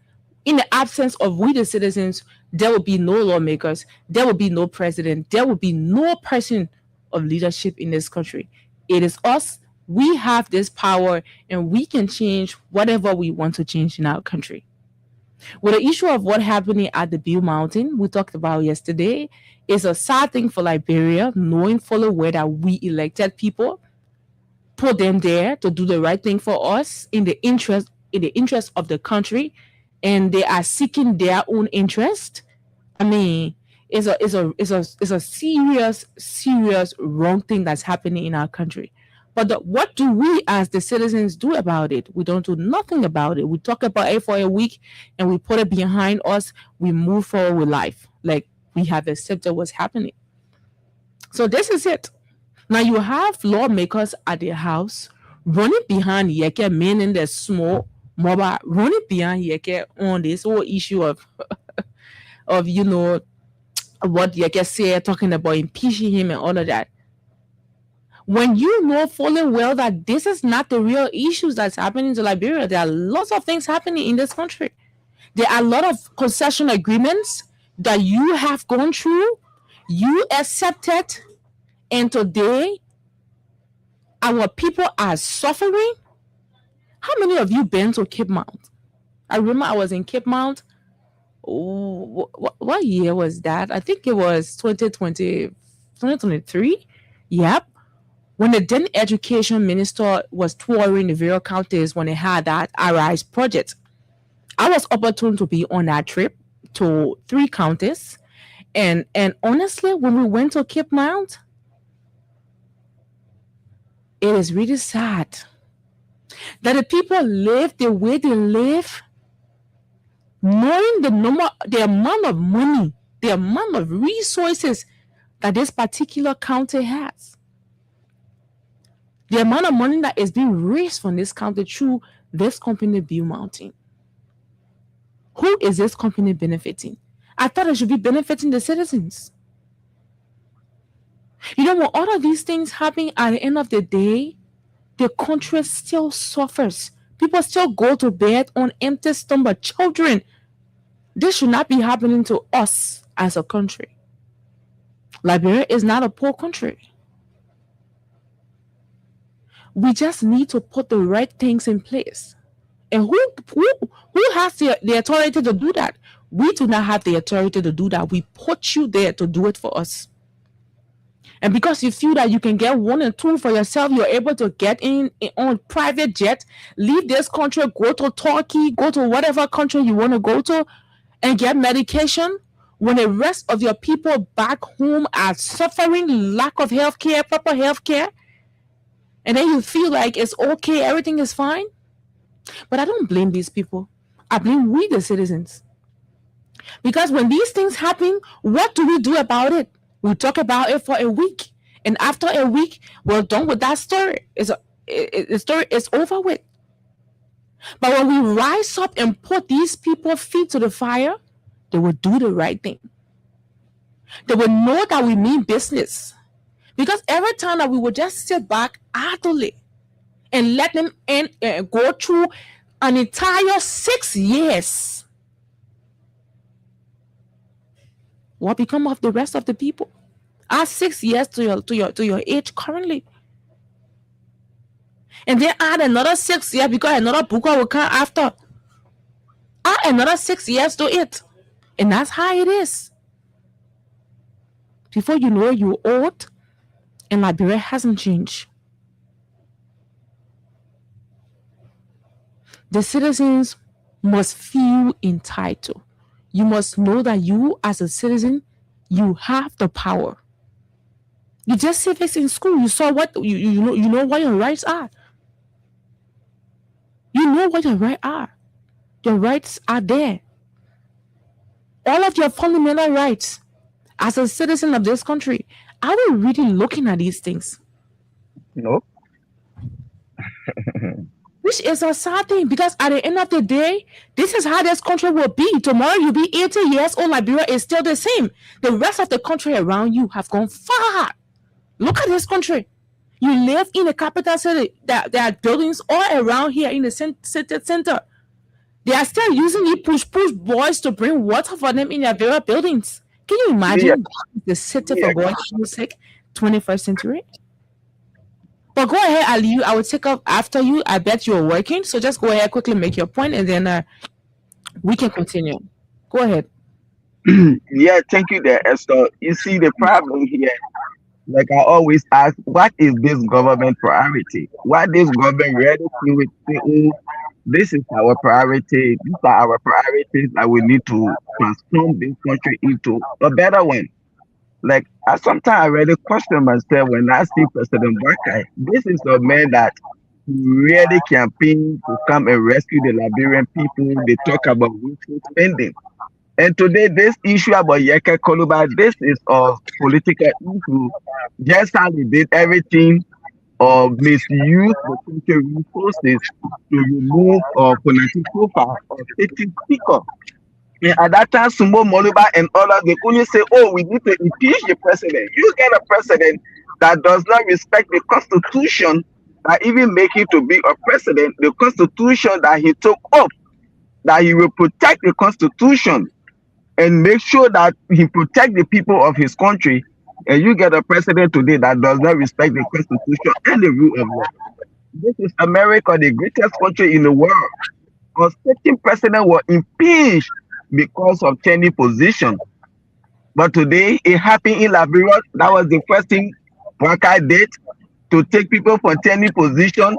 In the absence of we the citizens, there will be no lawmakers, there will be no president, there will be no person of leadership in this country. It is us. We have this power and we can change whatever we want to change in our country. With the issue of what happening at the Bill Mountain, we talked about yesterday, is a sad thing for Liberia, knowing fully well that we elected people, put them there to do the right thing for us in the interest of the country, and they are seeking their own interest. It's a serious wrong thing that's happening in our country. But what do we as the citizens do about it? We don't do nothing about it. We talk about it for a week and we put it behind us. We move forward with life like we have accepted what's happening. So this is it. Now you have lawmakers at their house running behind Yeke, meaning the small mobile, running behind Yeke on this whole issue of what Yeke said, talking about impeaching him and all of that. When you know fully well that this is not the real issues that's happening to Liberia, there are lots of things happening in this country. There are a lot of concession agreements that you have gone through, you accepted, and today our people are suffering. How many of you been to Cape Mount? I remember I was in Cape Mount. What year was that? I think it was 2023. Yep. when the then education minister was touring the various counties when they had that Arise project, I was opportune to be on that trip to 3 counties. And honestly, when we went to Cape Mount, it is really sad that the people live the way they live, knowing the amount of money, the amount of resources that this particular county has. The amount of money that is being raised from this county through this company, Blue Mountain. Who is this company benefiting? I thought it should be benefiting the citizens. You know, when all of these things happen, at the end of the day, the country still suffers. People still go to bed on empty stomach. Children, this should not be happening to us as a country. Liberia is not a poor country. We just need to put the right things in place. And who has the authority to do that? We do not have the authority to do that. We put you there to do it for us. And because you feel that you can get 1 and 2 for yourself, you're able to get in on private jet, leave this country, go to Turkey, go to whatever country you want to go to, and get medication, when the rest of your people back home are suffering lack of healthcare, proper healthcare, and then you feel like it's okay, everything is fine. But I don't blame these people. I blame we, the citizens. Because when these things happen, what do we do about it? We talk about it for a week. And after a week, we're done with that story. The story is over with. But when we rise up and put these people's feet to the fire, they will do the right thing. They will know that we mean business. Because every time that we would just sit back idly and let them go through an entire 6 years, what become of the rest of the people? Add 6 years to your age currently, and then add another 6 years because another book will come after. Add another 6 years to it, and that's how it is. Before you know it, you're old, and Liberia hasn't changed. The citizens must feel entitled. You must know that you, as a citizen, you have the power. You just civics in school. You saw what you know what your rights are. You know what your rights are. Your rights are there. All of your fundamental rights as a citizen of this country. Are we really looking at these things? No. Which is a sad thing, because at the end of the day, this is how this country will be. Tomorrow you'll be 80 years old, Liberia is still the same. The rest of the country around you have gone far. Look at this country. You live in the capital city. There are buildings all around here in the city center. They are still using the push boys to bring water for them in their various buildings. Can you imagine the city for going music 21st century? But go ahead, Ali. I will take up after you. I bet you're working. So just go ahead, quickly make your point, and then we can continue. Go ahead. Yeah, thank you there, Esther. You see, the problem here, like I always ask, what is this government priority? What this government really do with saying, this is our priority, these are our priorities that we need to transform this country into a better one. Like, sometimes I really question myself when I see President Barkai. This is a man that really campaigned to come and rescue the Liberian people. They talk about wishful spending. And today, this issue about Yeke Koluba, this is a political issue. Just how they did everything or misuse the country resources to remove Konati Kofa or sitting speaker. And at that time, Sumbo Moluba and others, they only say, oh, we need to impeach the president. You get a president that does not respect the constitution, that even make him to be a president, the constitution that he took up, that he will protect the constitution and make sure that he protect the people of his country. And you get a president today that does not respect the constitution and the rule of law. This is America, the greatest country in the world. A certain president was impeached because of changing position. But today, it happened in Liberia. That was the first thing Barkai did to take people for any position.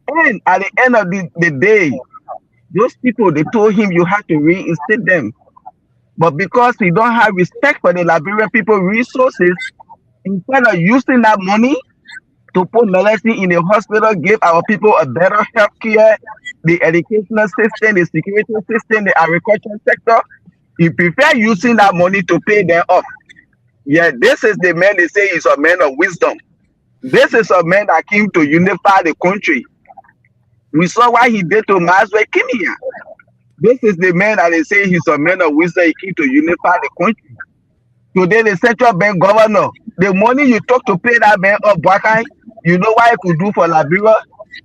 And at the end of the day, those people, they told him you have to reinstate them. But because he don't have respect for the Liberian people resources, instead of using that money to put medicine in the hospital, give our people a better health care, the educational system, the security system, the agricultural sector, he prefer using that money to pay them off. Yeah, this is the man they say is a man of wisdom. This is a man that came to unify the country. We saw what he did to Maxwell Kimia. This is the man that they say he's a man of wisdom. He came to unify the country. Today, the central bank governor, the money you took to pay that man up, Bwakai, you know what he could do for Liberia?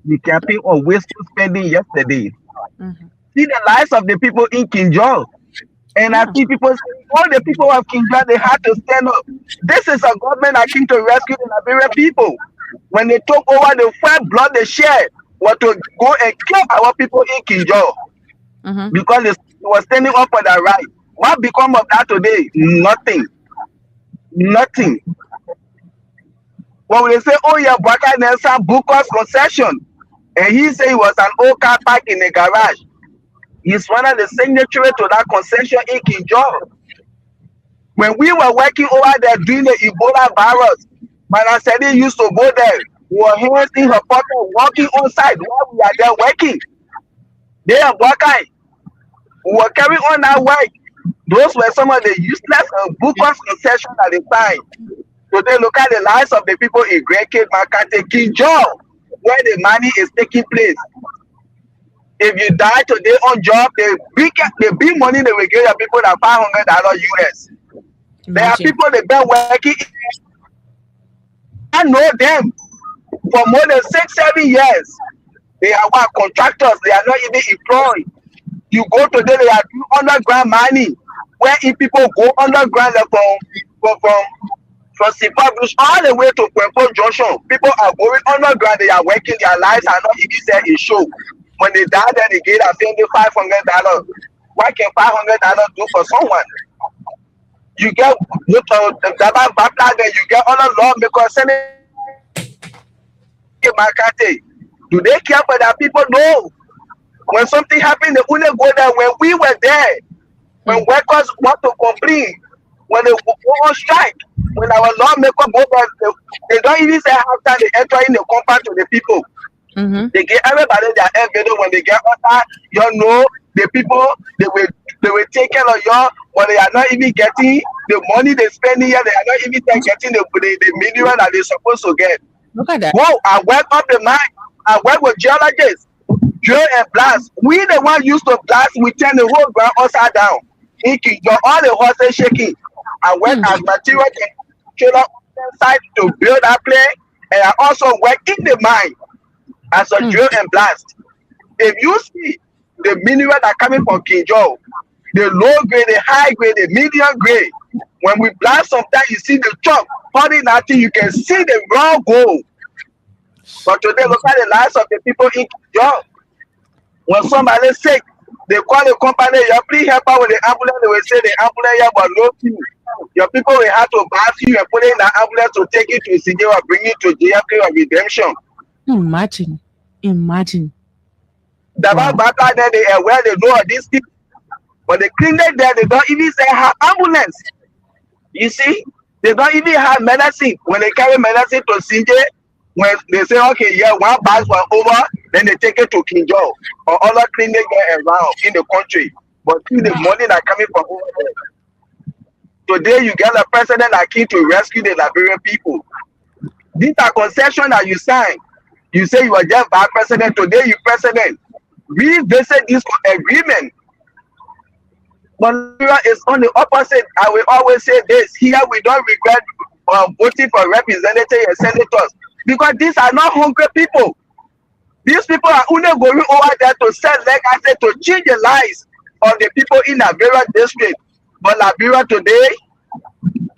The campaign of wasteful spending yesterday. See the lives of the people in Kinjal. And I see people, all the people of Kinjal, they had to stand up. This is a government that came to rescue the Liberian people. When they took over, the first blood they shared was to go and kill our people in Kinjal. Because they were standing up for their right. What become of that today? Nothing. Nothing. When they say, oh yeah, Bwakai Nelson booked us concession, and he said he was an old car park in the garage. He's one of the signatories to that concession in Kinjal. When we were working over there doing the Ebola virus, Madam Sedi used to go there, with hands in her pocket, walking on site while we are there working. They are Bwakai. We were carrying on that work. Those were some of the useless bookers concession at the time. Today, look at the lives of the people in Great Cape, Makate, Kinjal, where the money is taking place. If you die today on job, the big money they will give your people that $500 US. There are people that been working. I know them for more than 6-7 years. They are what contractors. They are not even employed. You go today, they are doing underground mining, where if people go underground from Zimbabwe all the way to Kwempo Junction, people are going underground. They are working. Their lives are not even there in show. When they die, then they get a $500. What can $500 do for someone? You get you get other lawmakers sending Makate. Do they care for their people? No. When something happened, they only go there. When we were there, when workers want to complain, when they go on strike, when our lawmakers go there, they don't even say how time they enter in the compound to the people. They get everybody their evidence. When they get under, you know, the people they will take care of you, but they are not even getting the money they spend here. They are not even getting the mineral that they're supposed to get. Look at that. Whoa, I work up the mine. I work with geologists, drill and blast. We the one used to blast. We turn the whole ground upside down. All the horses shaking. I work as material trailer site to build that plane, and I also work in the mine as a drill and blast. If you see the mineral that coming from Kinjal, the low grade, the high grade, the medium grade, when we blast sometimes you see the chalk, holding nothing, you can see the raw gold. But today, look at the lives of the people in Kinjal. When somebody is sick, they call the company, you please help out with the ambulance, they will say the ambulance here, but no fee. Your people will have to bath you and put it in the ambulance to take it to CJ or bring it to JFK or Redemption. Imagine. The back there, they are where they know of these people. But the clinic there, they don't even say have ambulance. You see, they don't even have medicine. When they carry medicine to CJ, when they say, okay, yeah, one bag was over, then they take it to Kinjal or other clinic there around in the country. But see the money that coming from over there. Today, you get a president that came to rescue the Liberian people. These are concessions that you sign. You say you are just vice president. Today, you president. Revisit this agreement. But is on the opposite. I will always say this. Here, we don't regret voting for representatives and senators because these are not hungry people. These people are only going over there to set legacy, to change the lives of the people in Liberia district. But Liberia today,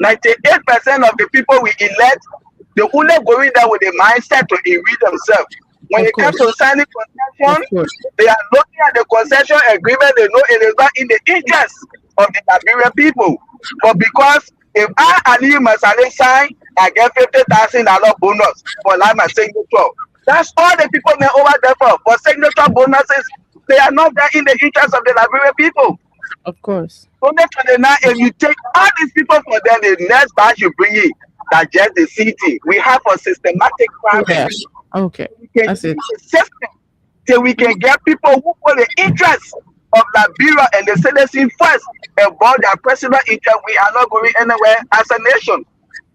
98% of the people we elect, they only going there with the mindset to enrich themselves. When it comes to signing concession, they are looking at the concession agreement, they know it is not in the interest of the Liberian people. But because if I, Ali Masale, sign, I get $50,000 bonus for like my signature. That's all the people may over there for signature bonuses. They are not there in the interest of the Liberian people. Of course. Only 29, if you take all these people for them, the next batch you bring in, that just the city. We have a systematic crime. Yeah. Okay. That's it. System till we can get people who put the interest of Liberia and the citizen first about their personal interest. We are not going anywhere as a nation.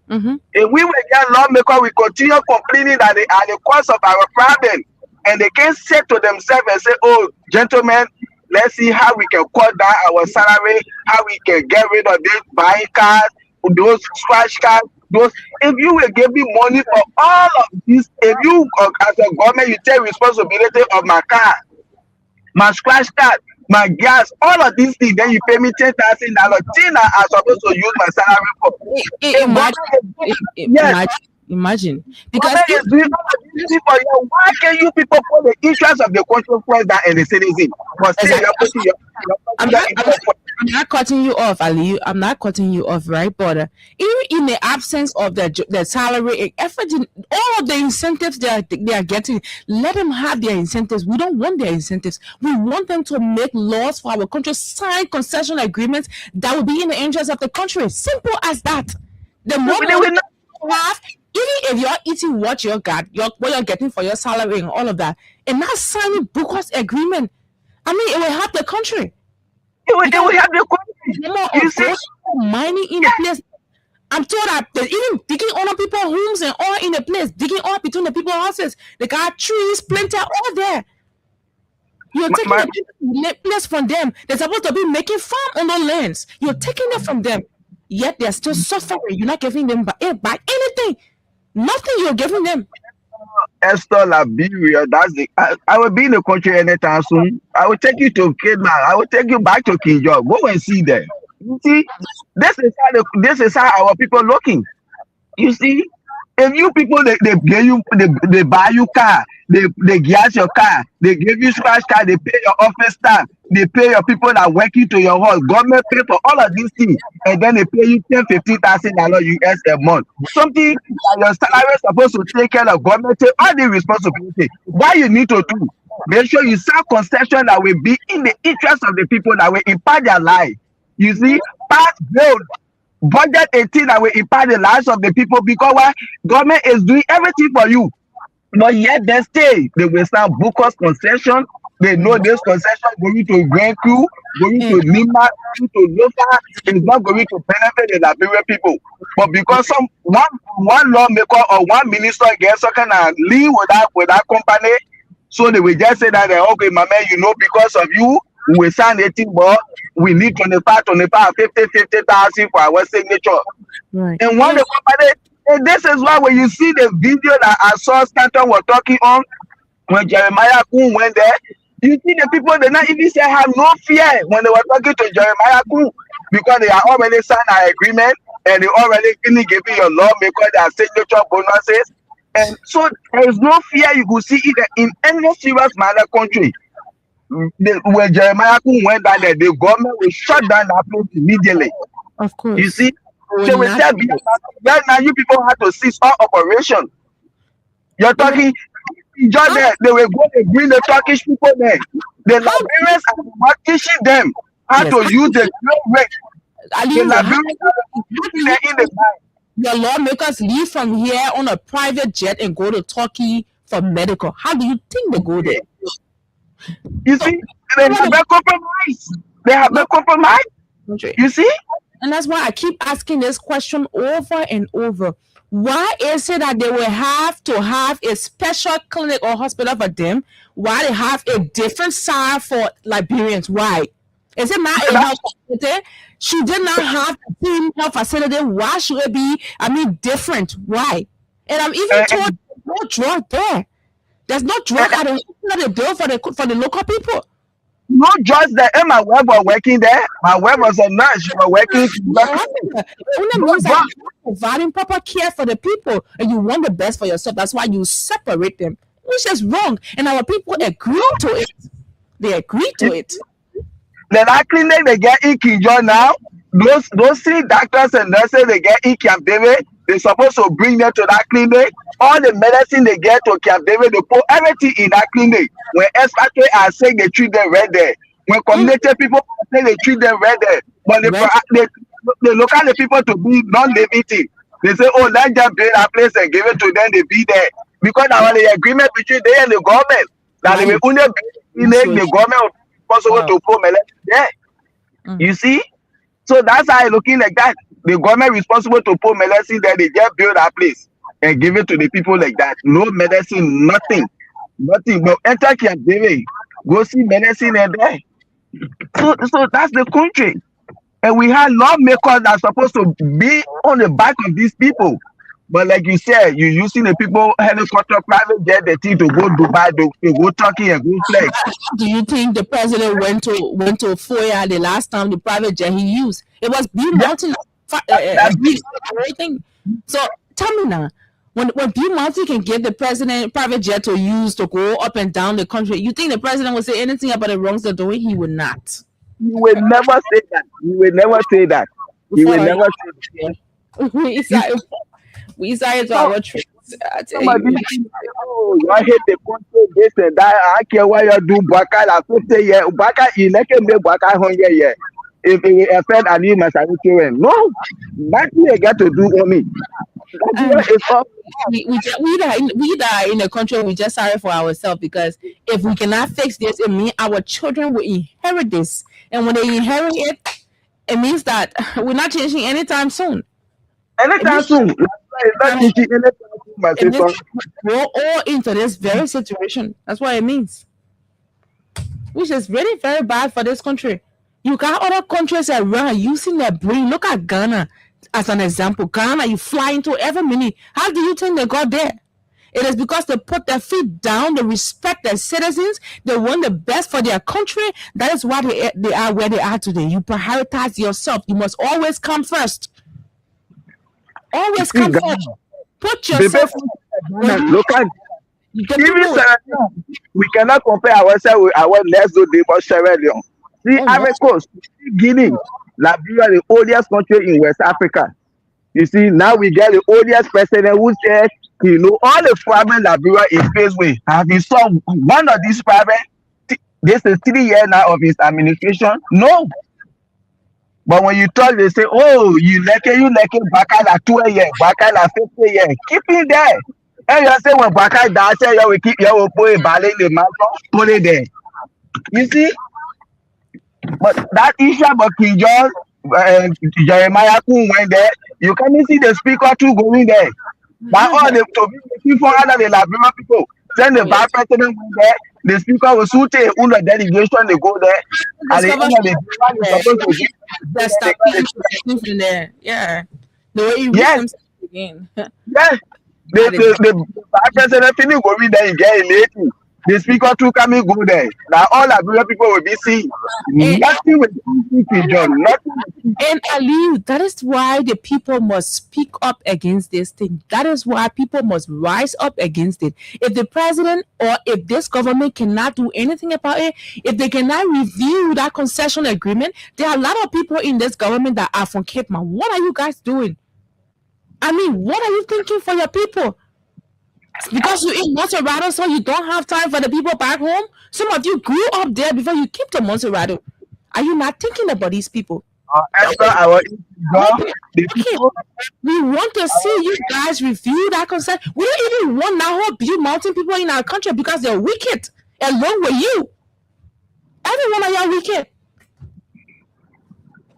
If we will get lawmakers, we continue complaining that they are the cause of our problem, and they can say to themselves and say, "Oh, gentlemen, let's see how we can cut down our salary, how we can get rid of this buying cars, those scratch cards, those." If you will give me money for all of this, if you as a government, you take responsibility of my car, my scratch card, my gas, all of these things, then you pay me $10,000. I'm supposed to use my salary for. Imagine. Because why can you people put the interest of the country first and the citizen? I'm not cutting you off, Ali. I'm not cutting you off, right? But even in the absence of the salary, all of the incentives they are getting, let them have their incentives. We don't want their incentives. We want them to make laws for our country, sign concession agreements that will be in the interest of the country. Simple as that. The more we have, even if you're eating what you got, what you're getting for your salary and all of that, and not signing Bucos agreement, I mean, it will help the country. It will help the country. You see, mining in the place. I'm told that they're even digging all the people's homes and all in the place, digging all between the people's houses. They got trees planted all there. You're taking the place from them. They're supposed to be making farm on those lands. You're taking it from them. Yet they're still suffering. You're not giving them back anything. Nothing you're giving them. Esther Liberia, that's the. I will be in the country anytime soon. I will take you to Kidman. I will take you back to King George. Go and see them. You see, this is how our people looking. You see, if you people they give you they buy you car, they gas your car, they give you scratch card, they pay your office staff, they pay your people that working to your house. Government pay for all of these things, and then they pay you $10,000-$15,000 US a month. Something that your salary is supposed to take care of. Government take all the responsibility. What you need to do, make sure you sign concession that will be in the interest of the people, that will impact their life. You see, pass bill. Budget 18 that will impact the lives of the people, because what government is doing everything for you, but yet they stay. They will start Bucos concession. They know this concession going to Grand Crew, going to Lima, going to Lofa, is not going to benefit the Liberian people. But because one lawmaker or one minister gets some kind of leave with that company, so they will just say that, okay, my man, because of you, we will sign 18, but we need 25, 50,000 for our signature. Right. And one the company, and this is why when you see the video that I saw Stanton was talking on, when Jeremiah Kun went there, you see the people, they not even say have no fear when they were talking to Jeremiah Kun, because they are already signed an agreement and they already giving your lawmaker their signature bonuses. And so there is no fear you could see it in any serious manner country. When Jeremiah Kun went down there, the government will shut down that place immediately. Of course. You see, so we tell right now you people have to cease all operation. You're talking just there, they will go and bring the Turkish people there. The Liberians are teaching them how to use the rate. The Liberians are in the mind. Your lawmakers leave from here on a private jet and go to Turkey for medical. How do you think they go there? You see, they have been compromised. They have been compromised. You see? And that's why I keep asking this question over and over. Why is it that they will have to have a special clinic or hospital for them, while they have a different side for Liberians? Why? Is it not a health facility? She did not have the same health facility. Why should it be, different? Why? And I'm even told there's no drug there. There's no drug at the bill for the local people. No drugs there. And my wife was working there. My wife was a nurse. She was working. Providing proper care for the people, and you want the best for yourself. That's why you separate them, which is wrong. And our people agree to it. They agree to it. Then that clinic they get in Kijo now. Those 3 doctors and nurses they get in Camp David. They're supposed to bring them to that clinic. All the medicine they get to Camp David, they put everything in that clinic. When experts are saying they treat them right there. When community people say they treat them right there. But they look at the people to be non-living. They say, oh, let's just build a place and give it to them, they be there. Because now the agreement between them and the government, that they will only the government will be possible to put medicine there. You see? So that's how I'm looking like that. The government responsible to put medicine there, they just build a place and give it to the people like that. No medicine, nothing. But enter Camp David, go see medicine in there. So that's the country. And we have lawmakers that are supposed to be on the back of these people. But like you said, you're using the people helicopter, private jet, the thing to go Dubai, to go Turkey and go flex. Do you think the president went to Foya the last time the private jet he used? It was Bill Mountain. Everything. So tell me now, when Bill Mountain can get the president private jet to use to go up and down the country, you think the president will say anything about the wrongs they're doing? He would not. He will never say that. He will never say that. We say to our troops. Somebody oh, you hate the country, this and that. I care what you do. Baka la 50 years. Baka you like me Baka 100 years. If it affect any children, no, nothing they got to do on me. We die in the country. We just sorry for ourselves, because if we cannot fix this, it means our children will inherit this, and when they inherit it, it means that we're not changing anytime soon. Anytime soon. We're all into this very situation. That's what it means, which is really very bad for this country. You got other countries around using their brain. Look at Ghana as an example. Ghana, you fly into every minute. How do you think they got there? It is because they put their feet down, they respect their citizens, they want the best for their country. That is why they are where they are today. You prioritize yourself. You must always come first. Always come first. Put yourself. Look at we cannot compare ourselves with our next door neighbor, Sierra Leone. See, Ivory Coast, Guinea, Liberia, the oldest country in West Africa. You see, now we get the oldest president who said, you know, all the problems Liberia is faced with have been solved. One of these problems, this is 3 years now of his administration. No. But when you talk, they say, oh, you like Baka 2 years, Baka 50 years. Keep it there. And you say, when Baka dies, you will keep your boy ballet the man, put it there. You see? But that issue about King John, Jeremiah Kun went there, you can't see the speaker too going there. But all the people under the Liberia people, then the vice president went there, the speaker was suited on the delegation, they go there, and the end of the there. Yeah. The way you read again. Yes. The vice president finish going there, you get it late. The speaker too coming go there. Now all Liberia people will be seeing. Nothing will be done. And Ali, that is why the people must speak up against this thing. That is why people must rise up against it. If the president or if this government cannot do anything about it, if they cannot review that concession agreement, there are a lot of people in this government that are from Cape Town. What are you guys doing? I mean, what are you thinking for your people? Because you in Montserrat, so you don't have time for the people back home. Some of you grew up there before you came to Montserrat. Are you not thinking about these people? We want to see you guys review that consent. We don't even want now Bill Mountain people in our country because they're wicked. Along with you, every one of y'all wicked.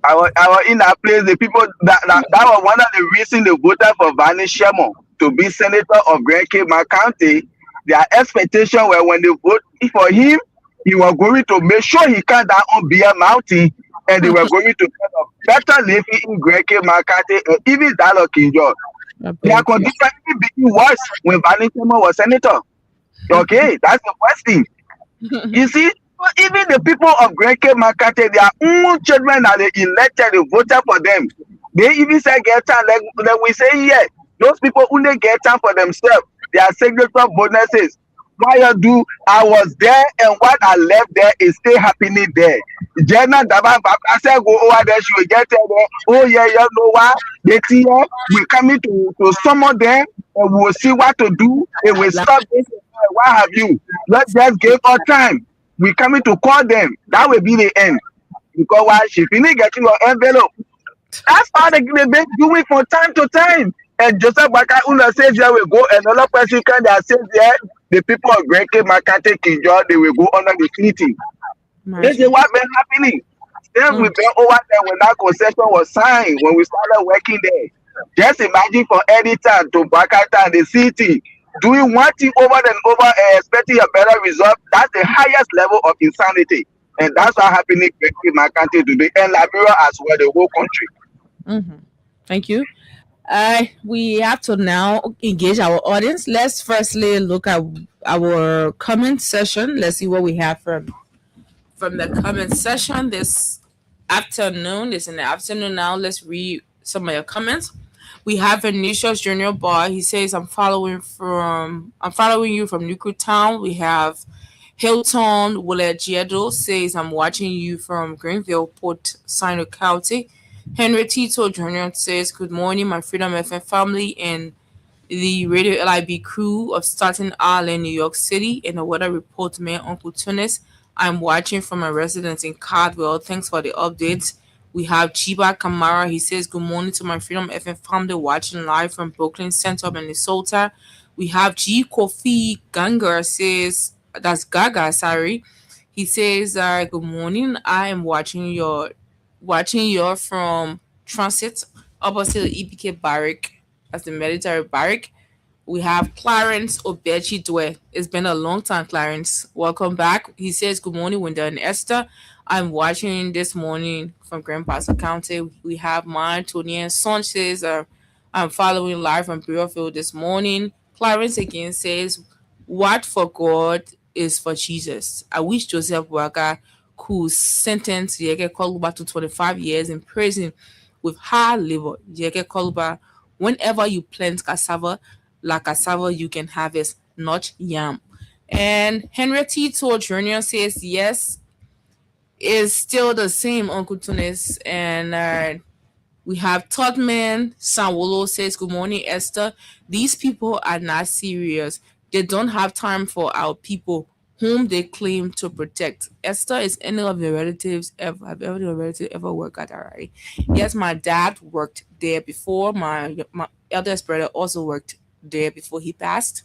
I was in that place. The people that was one of the reasons they voted for Vani Shemo to be senator of Grand Cape County. Their expectation were when they vote for him, he was going to make sure he can down on Bill Mountain, and they were going to kind of better live in Grand Cape County, and even that of King George. Their condition became worse when Vani Shemo was senator. Okay, that's the worst thing. You see, even the people of Grand Cape County, their own children that they elected, they voted for them. They even said get time, like we say here. Those people only get time for themselves. Their signature bonuses. Why you do? I was there, and what I left there is still happening there. Jenna Daba, I said go over there. She will get there. Oh yeah, you know what? They see her. We coming to summon them, and we will see what to do. They will stop this. What have you? Let's just give her time. We coming to call them. That will be the end. Because why she finish getting your envelope. That's how they been doing from time to time. And Joseph Baka Una says there will go, another person can that says there, the people of Greke Makate Kinjo, they will go under the city. This is what been happening. Then we been over there when that concession was signed, when we started working there. Just imagine for any time to Bakata and the city, doing one thing over and over and expecting a better result. That's the highest level of insanity. And that's what happening in my country today, and Liberia as well, the whole country. Thank you. We have to now engage our audience. Let's firstly look at our comment session. Let's see what we have from the comment session this afternoon. It's in the afternoon now. Let's read some of your comments. We have Vinicius Junior Bar. He says, I'm following you from Newtown. We have Hilton Willegedo says, I'm watching you from Greenville, Port Sino County. Henry Tito Jr. says, good morning, my Freedom FM family and the Radio LIB crew of Staten Island, New York City. And the weather report man, Uncle Tunis. I'm watching from my residence in Caldwell. Thanks for the updates. We have Chiba Kamara. He says, good morning to my Freedom FM family watching live from Brooklyn Center, Minnesota. We have G. Kofi Ganger says, that's Gaga, sorry. He says, good morning. I am watching you from Transit opposite the EPK barrack. That's the military barrack. We have Clarence Obechi Dwe. It's been a long time, Clarence. Welcome back. He says, good morning, Winda and Esther. I'm watching this morning from Grand Paso County. We have mine, Tony and Son says, I'm following live from Bureaufield this morning. Clarence again says, what for God is for Jesus. I wish Joseph Waka could sentence Yeke Koluba to 25 years in prison with hard labor. Yeke Koluba, whenever you plant cassava, la cassava you can harvest, not yam. And Henry Tito Jr. says, yes, is still the same, Uncle Tunis. And we have Todman Sanwolo says, good morning, Esther. These people are not serious. They don't have time for our people whom they claim to protect. Esther, is any of your relatives have any of your relatives ever worked at RI? Yes, my dad worked there before. My eldest brother also worked there before he passed.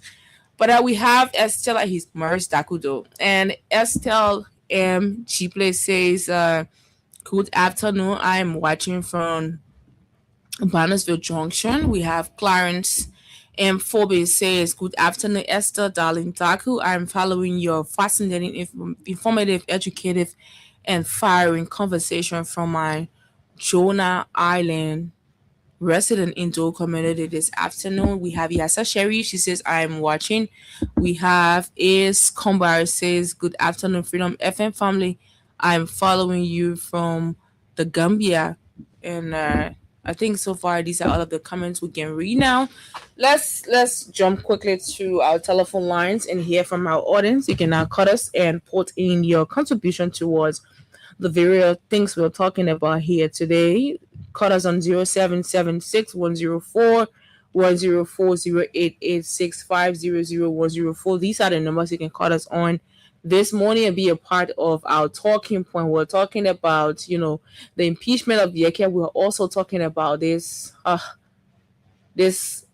But we have Estelle at his Mars Dakudo. And Estelle M. Chipley says, good afternoon. I am watching from Bannersville Junction. We have Clarence M. Forbes says, good afternoon, Esther, darling Daku. I'm following your fascinating, informative, educative, and firing conversation from my Jonah Island resident Indo community this afternoon. We have Yasa Sherry. She says, I'm watching. We have Ace Combar says, good afternoon, Freedom FM family. I'm following you from the Gambia. And I think so far these are all of the comments we can read now. Let's jump quickly to our telephone lines and hear from our audience. You can now call us and put in your contribution towards the various things we're talking about here today. Call us on 0776 104 104 0886 500 104. These are the numbers you can call us on this morning and be a part of our talking point. We're talking about, the impeachment of Yeke. We're also talking about this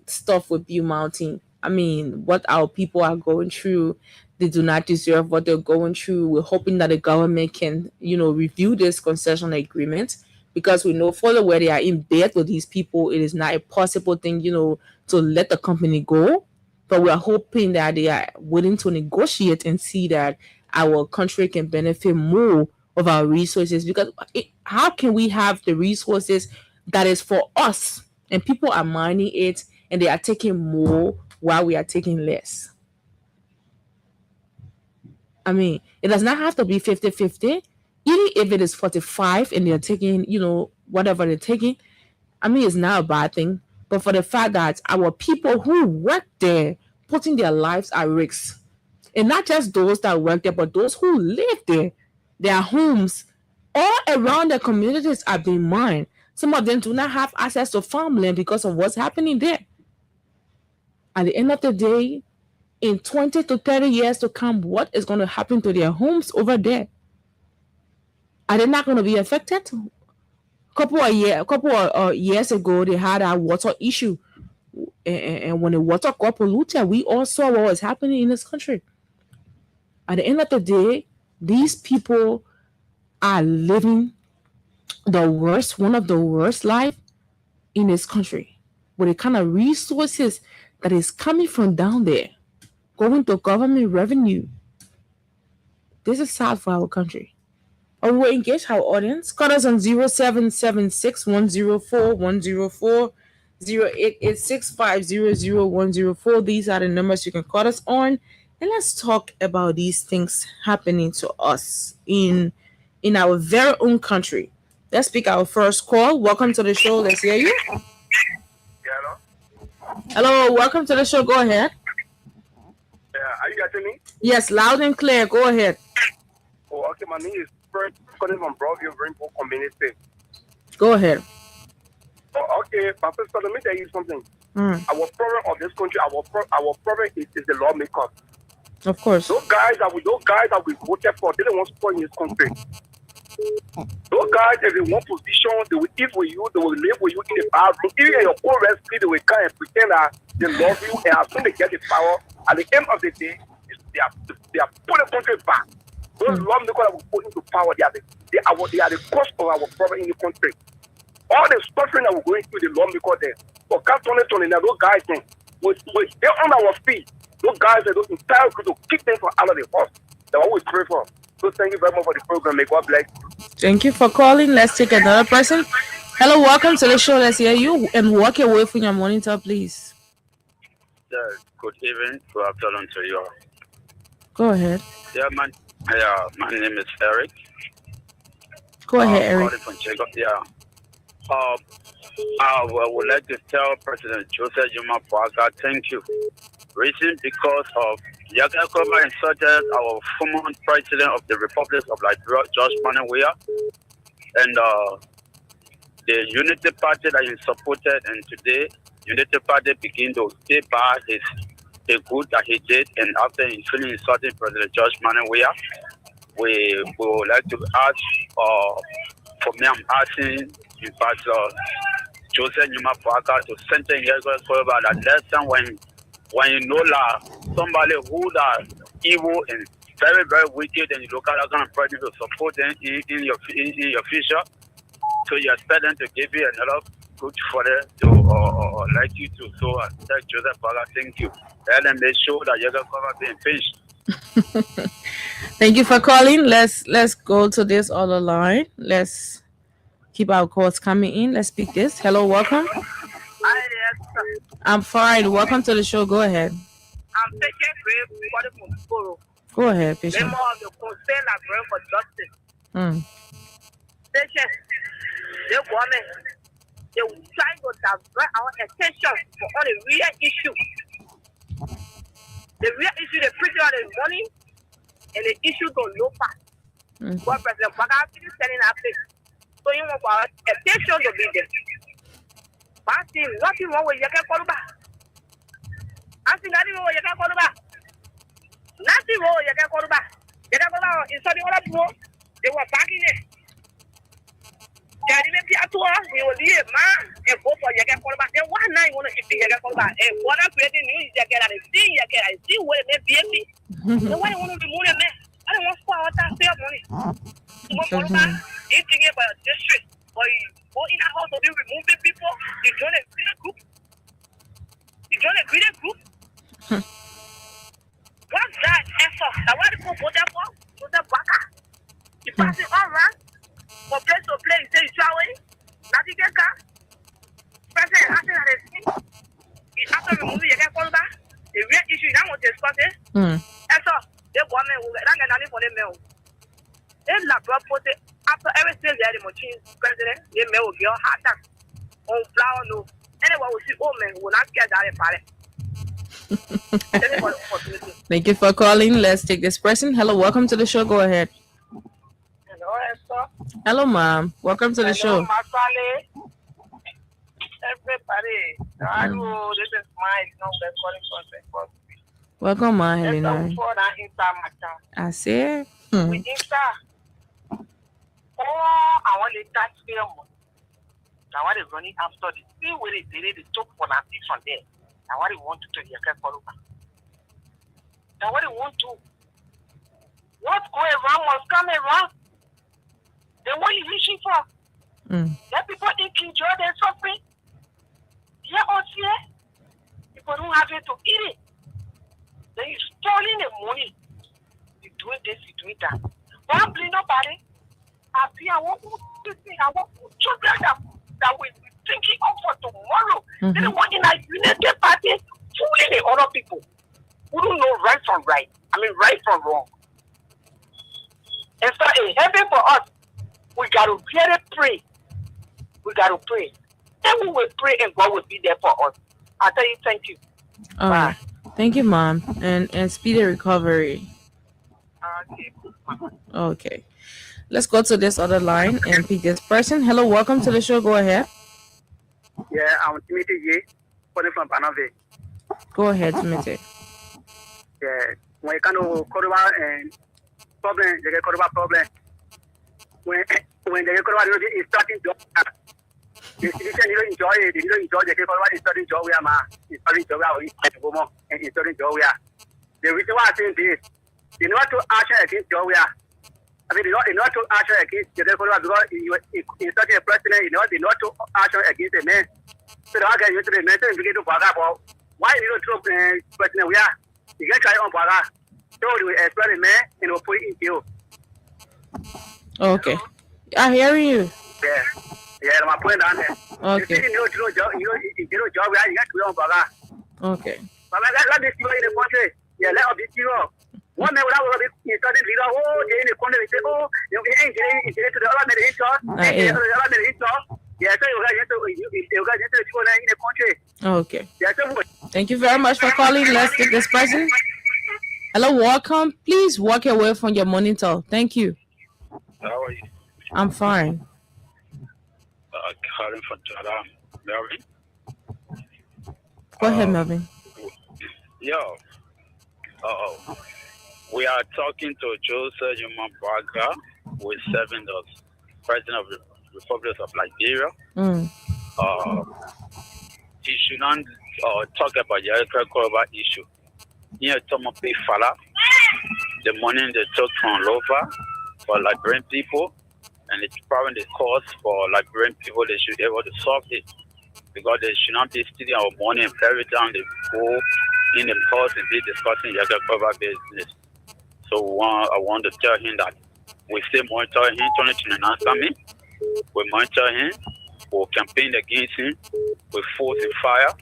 stuff with Butte Mountain. I mean, what our people are going through, they do not deserve what they're going through. We're hoping that the government can, review this concession agreement, because we know fully where they are in bed with these people. It is not a possible thing, to let the company go. But we are hoping that they are willing to negotiate and see that our country can benefit more of our resources. Because how can we have the resources that is for us and people are mining it and they are taking more while we are taking less? I mean, it does not have to be 50-50. Even if it is 45 and they're taking, whatever they're taking, I mean, it's not a bad thing. But for the fact that our people who work there, putting their lives at risk, And not just those that work there, but those who live there. Their homes all around the communities are being mined. Some of them do not have access to farmland because of what's happening there. At the end of the day, in 20 to 30 years to come, what is going to happen to their homes over there? Are they not going to be affected? A couple of years ago, they had a water issue. And when the water got polluted, we all saw what was happening in this country. At the end of the day, these people are living one of the worst life in this country, with the kind of resources that is coming from down there, going to government revenue. This is sad for our country. I will engage our audience. Call us on 0776 104 104 0886 500 104. These are the numbers you can call us on. And let's talk about these things happening to us in our very own country. Let's pick our first call. Welcome to the show. Let's hear you. Hello. Hello. Welcome to the show. Go ahead. Yeah, are you getting me? Yes, loud and clear. Go ahead. Oh, okay. My name is Fred, calling from Broadview Rainbow Community. Go ahead. Oh, okay, Pastor, let me tell you something. Our problem of this country, our problem is the lawmakers. Of course. Those guys that we voted for, they don't want to support in this country. Those guys, if they want position, they will eat with you, they will live with you in the bathroom. Even in your own recipe, they will come and pretend that they love you, and as soon as they get the power, at the end of the day, they are putting the country back. Those lawmakers that we put into power, they are the cause of our problem in the country. All the suffering that we're going through, the lawmakers there. For Catholic, those guys, they're on our feet. Those guys, those entire group, to kick them from out of the house. That's what we pray for. So thank you very much for the program. May God bless. Thank you for calling. Let's take another person. Hello, welcome to the show. Let's hear you. And walk away from your monitor, please. Yeah, good evening. Good afternoon to you. Go ahead. Yeah, my name is Eric. Go ahead, Eric. From Jacob. Yeah. I would like to tell President Joseph Juma Parker, thank you. Reason because of Yagakoma insulted our former president of the Republic of Liberia, George Manawea, and the Unity Party that he supported, and today Unity Party begin to stay by the good that he did, and after he finished insulting President George Manawea, we would like to ask, for me, I'm asking Pastor Joseph Juma Parker to sentence Yagakoma that last time when you know that somebody who are evil and very, very wicked, and you look at that kind of person to support them in your future, so you expect them to give you another good for them to like you to. So I tell Joseph Parker, thank you. And then make sure that you're gonna be finished. Thank you for calling. Let's go to this other line. Let's keep our calls coming in. Let's pick this. Hello, welcome. Hi, yes. I'm fine. Welcome to the show. Go ahead. I'm taking brave from Boro. Go ahead, patient. Member of the Concern Librarian for Justice. Patient, the woman, they will try to divert our attention for all the real issue. The real issue, they preach about the money, and the issue don't know fast. What President Baga is telling our place. So you want our attention to be there. I see nothing wrong with Yaka Koluba. I see nothing wrong with Yaka Koluba. Nothing wrong with Yaka Koluba. Yaka Koluba is something other people. They were backing it. They didn't see at all. He will leave man and go for Yaka Koluba. Then why now you want to keep Yaka Koluba? And what I'm creating new Yaka, I see where they be. Then why you want to remove them? I don't want to spend all that fair money. Koluba, eating it by a district. Or go in a house or you remove the people, you join a greater group. What's that effort? Now what do people vote for? To the backer. You pass it all around. From place to place, you say you travel. Nothing can come. President, after that is after removing your call back, the real issue now want to discuss it. That's all. The woman will get nothing for the mail. Then la propose after everything they had the machine president, they may will get hot on flower no. Anyway, we see old men will not get that in party. Thank you for calling. Let's take this person. Hello, welcome to the show. Go ahead. Hello, Esther. Hello, ma'am. Welcome to the show. Masale. Everybody. Hello, this is Mike. No, we're calling from Welcome, ma, Helena. I say. We Inter. Oh, I want to touch them. Now what is running after the thing where they did the top for that from there. Now what they want to do, you can follow. Now what they want to. What's going wrong was coming wrong. They want you wishing for. Let people enjoy their suffering. Yeah, or here. People don't have it to eat it. Then you're stealing the money. You're doing this, you're doing that. But I'm blaming nobody. I want to see, I want to children that will be thinking of for tomorrow. They don't want in a united party fooling the other people who don't know right from right. I mean, right from wrong. And so in heaven for us, we got to really pray. We got to pray. Then we will pray and God will be there for us. I tell you, thank you. All right. Thank you, mom. And speedy recovery. Okay. Let's go to this other line and pick this person. Hello, welcome to the show. Go ahead. Yeah, I'm Timothy J, calling from Panave. Go ahead, Timothy. Yeah, when you kind of Koruba and problem, they get Koruba problem. When they get Koruba is starting job, the citizen don't enjoy it. They don't enjoy the Koruba is starting job. We are man, is starting job. We are and is starting job. We are. The reason why I say this, they know to action against job. We are. I mean, in order to action against the Koruba because in such a president, in order to action against the man. So the guy used to be mentioned to get to Baga. Why you don't throw president? We are. You can try on Baga. So we expect the man and we'll put it in jail. Okay. I hear you. Yeah. Yeah, my point down there. Okay. You know, job, you got to be on Baga. Okay. But let this people in the country. Yeah, let us be zero. One man without be starting leader. Oh, they in the country. They say, oh, you ain't getting to the other minister. Yeah, so you guys into the people in the country. Okay. Thank you very much for calling. Let's take this person. Hello, welcome. Please walk away from your monitor. Thank you. How are you? I'm fine. Calling from Melvin. Go ahead, Melvin. Yo. We are talking to Joseph Juma Braga, who is serving as President of the Republic of Liberia. He should not talk about the Koruba issue. Here, Thomas P. Fala, the money they took from Lova for Liberian people, and it's probably the cause for Liberian people. They should be able to solve it because they should not be stealing our money and bury down the go in the pause and be discussing the Koruba business. So I want to tell him that we still monitor him, turn it to an answer me. We monitor him, we'll campaign against him with force and fire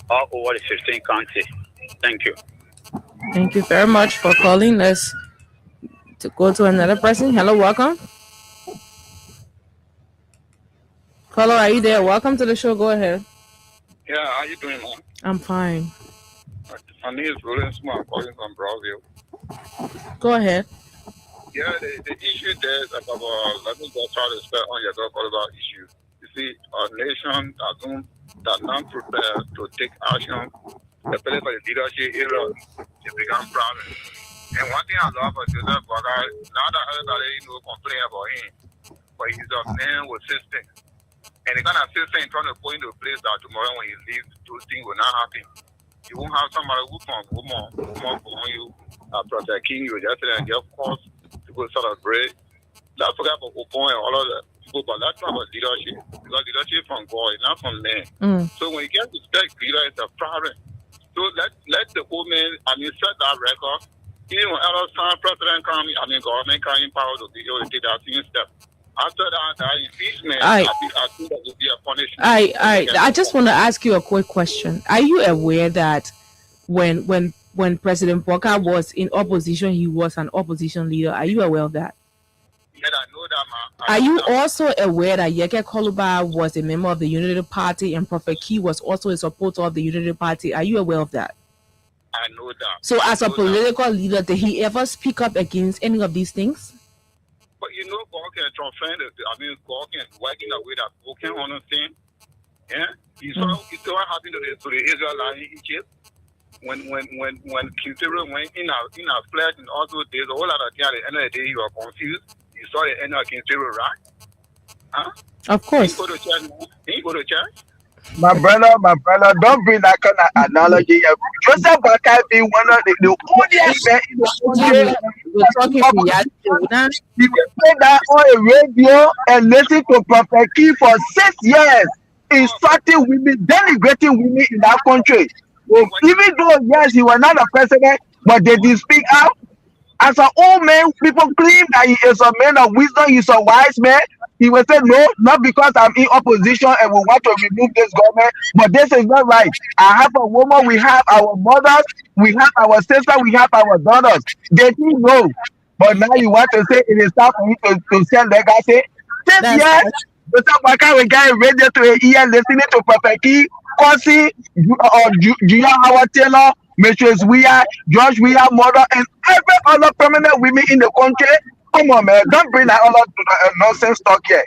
all over the 15 countries. Thank you. Thank you very much for calling. Let's go to another person. Hello, welcome. Caller, are you there? Welcome to the show. Go ahead. Yeah, how you doing, man? I'm fine. My name is Roland Smart. I'm calling from Brownsville. Go ahead. Yeah, the issue there is about, let me just try to spell on your Koruba issue. You see, our nation that not prepared to take action, especially for the leadership area, it become problem. And one thing I love about Joseph Braga, now that everybody complain about him, but he's a man with system. And the kind of system trying to put into a place that tomorrow when he leaves, those things will not happen. You won't have somebody who can come on you, protecting you, just cause people celebrate. Let's forget about Obon and all of that people, but that's not about leadership. Because leadership from God, not from man. So when you get to respect leader, it's a problem. So let the old man, set that record. Even when other time president come, government come in power to be able to take that same step. After that impeachment, I think that will be a punishment. I just want to ask you a quick question. Are you aware that when President Walker was in opposition, he was an opposition leader? Are you aware of that? Yeah, I know that, man. Are you also aware that Yeke Koruba was a member of the Unity Party and Prophet Key was also a supporter of the Unity Party? Are you aware of that? I know that. So as a political leader, did he ever speak up against any of these things? But God can transcend it. God can work in a way that people can understand. Yeah? You saw what happened to the Israelites in Egypt. When King Pharaoh went in our flesh and all those days, a whole lot of things at the end of the day, you are confused. You saw the end of King Pharaoh, right? Huh? Of course. Can you go to church? My brother, don't bring that kind of analogy here. Joseph Bakai being one of the odious men in the country. He will play that on a radio and listen to Prophet Key for 6 years, insulting women, denigrating women in that country. So even though, yes, he was not a president, but they did speak out. As an old man, people claim that he is a man of wisdom, he's a wise man. He will say, no, not because I'm in opposition and we want to remove this government, but this is not right. I have a woman, we have our mothers, we have our sisters, we have our daughters. They didn't know. But now you want to say it is time for you to sell legacy. 6 years, why can't we get radio to a ear listening to Prophet Key, Kosi, Julia Howard Taylor, Mrs. Weah, George Weah, mother, and every other prominent women in the country? Come on, man. Don't bring that other nonsense talk here.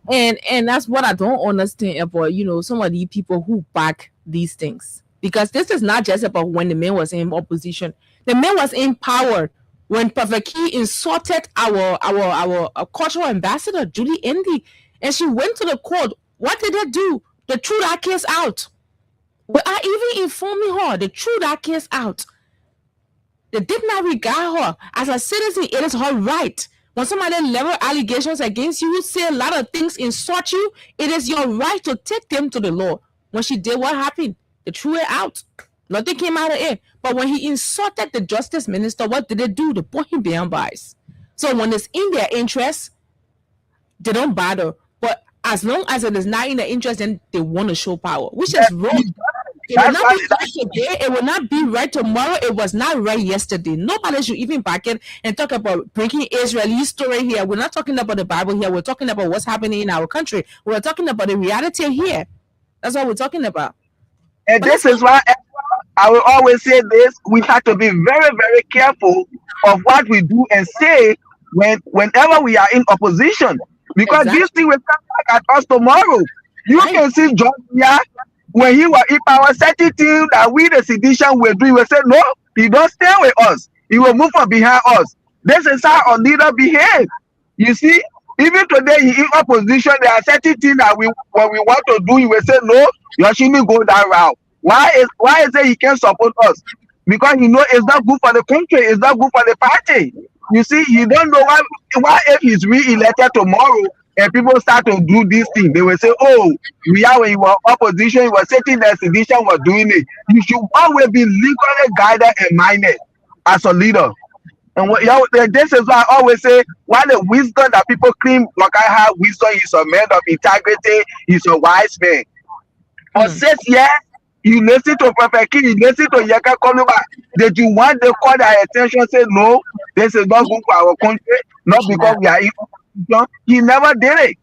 And that's what I don't understand about, some of the people who back these things. Because this is not just about when the man was in opposition. The man was in power when Prophet Key insulted our cultural ambassador, Julie Indy, and she went to the court. What did they do? They threw that case out. Without even informing her, they threw that case out. They did not regard her as a citizen. It is her right. When somebody level allegations against you, say a lot of things, insult you, it is your right to take them to the law. When she did, what happened? They threw it out. Nothing came out of it. But when he insulted the justice minister, what did they do? They put him behind bars. So when it's in their interest, they don't bother. But as long as it is not in their interest, then they want to show power, which is wrong. It will not be right today. It will not be right tomorrow. It was not right yesterday. Nobody should even back it and talk about bringing Israeli story here. We're not talking about the Bible here. We're talking about what's happening in our country. We're talking about the reality here. That's what we're talking about. And this is why I will always say this. We have to be very, very careful of what we do and say whenever we are in opposition. Because this thing will come back at us tomorrow. You can see John here. When he was in power, certain things that we the sedition will do, he will say, no, he don't stay with us. He will move from behind us. This is how our leader behave. You see, even today in opposition, there are certain things that when we want to do, he will say, no, you shouldn't go that route. Why is it he can't support us? Because he know it's not good for the country, it's not good for the party. You see, you don't know why if he's re-elected tomorrow, and people start to do this thing, they will say, oh, when you were opposition, you were sitting there, sedition was doing it. You should always be legally guided and minded as a leader. And this is why I always say, why the wisdom that people claim, like I have wisdom, he's a man of integrity, he's a wise man. For 6 years, you listen to Prophet King, you listen to Yaka Koluba. Did you want to call their attention, say, no, this is not good for our country, not because we are in. He never did it.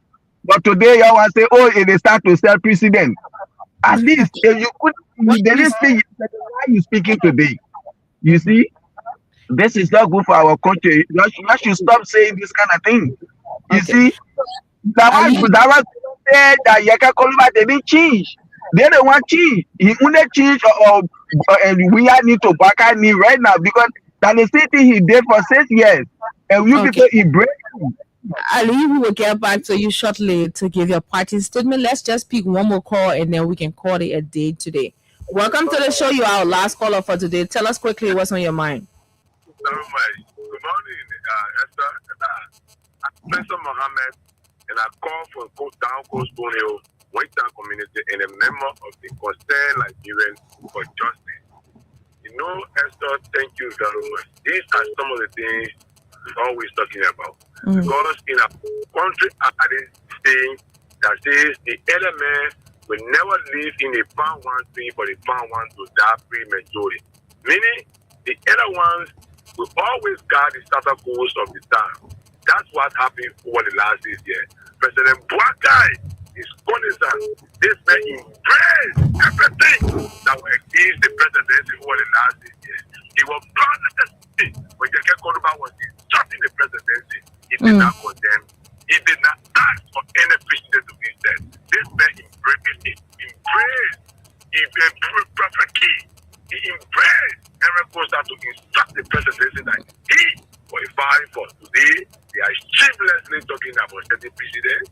But today y'all want to say, oh, it is start to set precedent. At least if you could why are you speaking today? You see, this is not good for our country. You should stop saying this kind of thing. You see, that was said that Yaka Koluba they didn't change. They don't want change. He only change and we need to back our knee right now because that the same thing he did for 6 years. And you people he break. Ali, we will get back to you shortly to give your party statement. Let's just pick one more call and then we can call it a day today. Welcome to the show. You are our last caller for today. Tell us quickly what's on your mind. Good morning, Esther. I'm Professor Mohammed, and I call for Down Coast Borneo, White Town community, and a member of the Concerned Nigerians for Justice. You know, Esther, thank you very much. These are some of the things we're always talking about. Because in a country saying that says the element will never live in a found one tree for the found one to die prematurely. Meaning the other ones will always guard the status quo of the town. That's what happened over the last 6 years. President Boakai is cognizant. This man embraced everything that will against the presidency over the last 6 years. He was planning when Jeke Koluba was instructing the presidency. He did not condemn. He did not ask for any president to be said. This man embraced perfectly. He embraced Henry Costa to instruct the presidency that he qualified for today. They are shamelessly talking about certain president.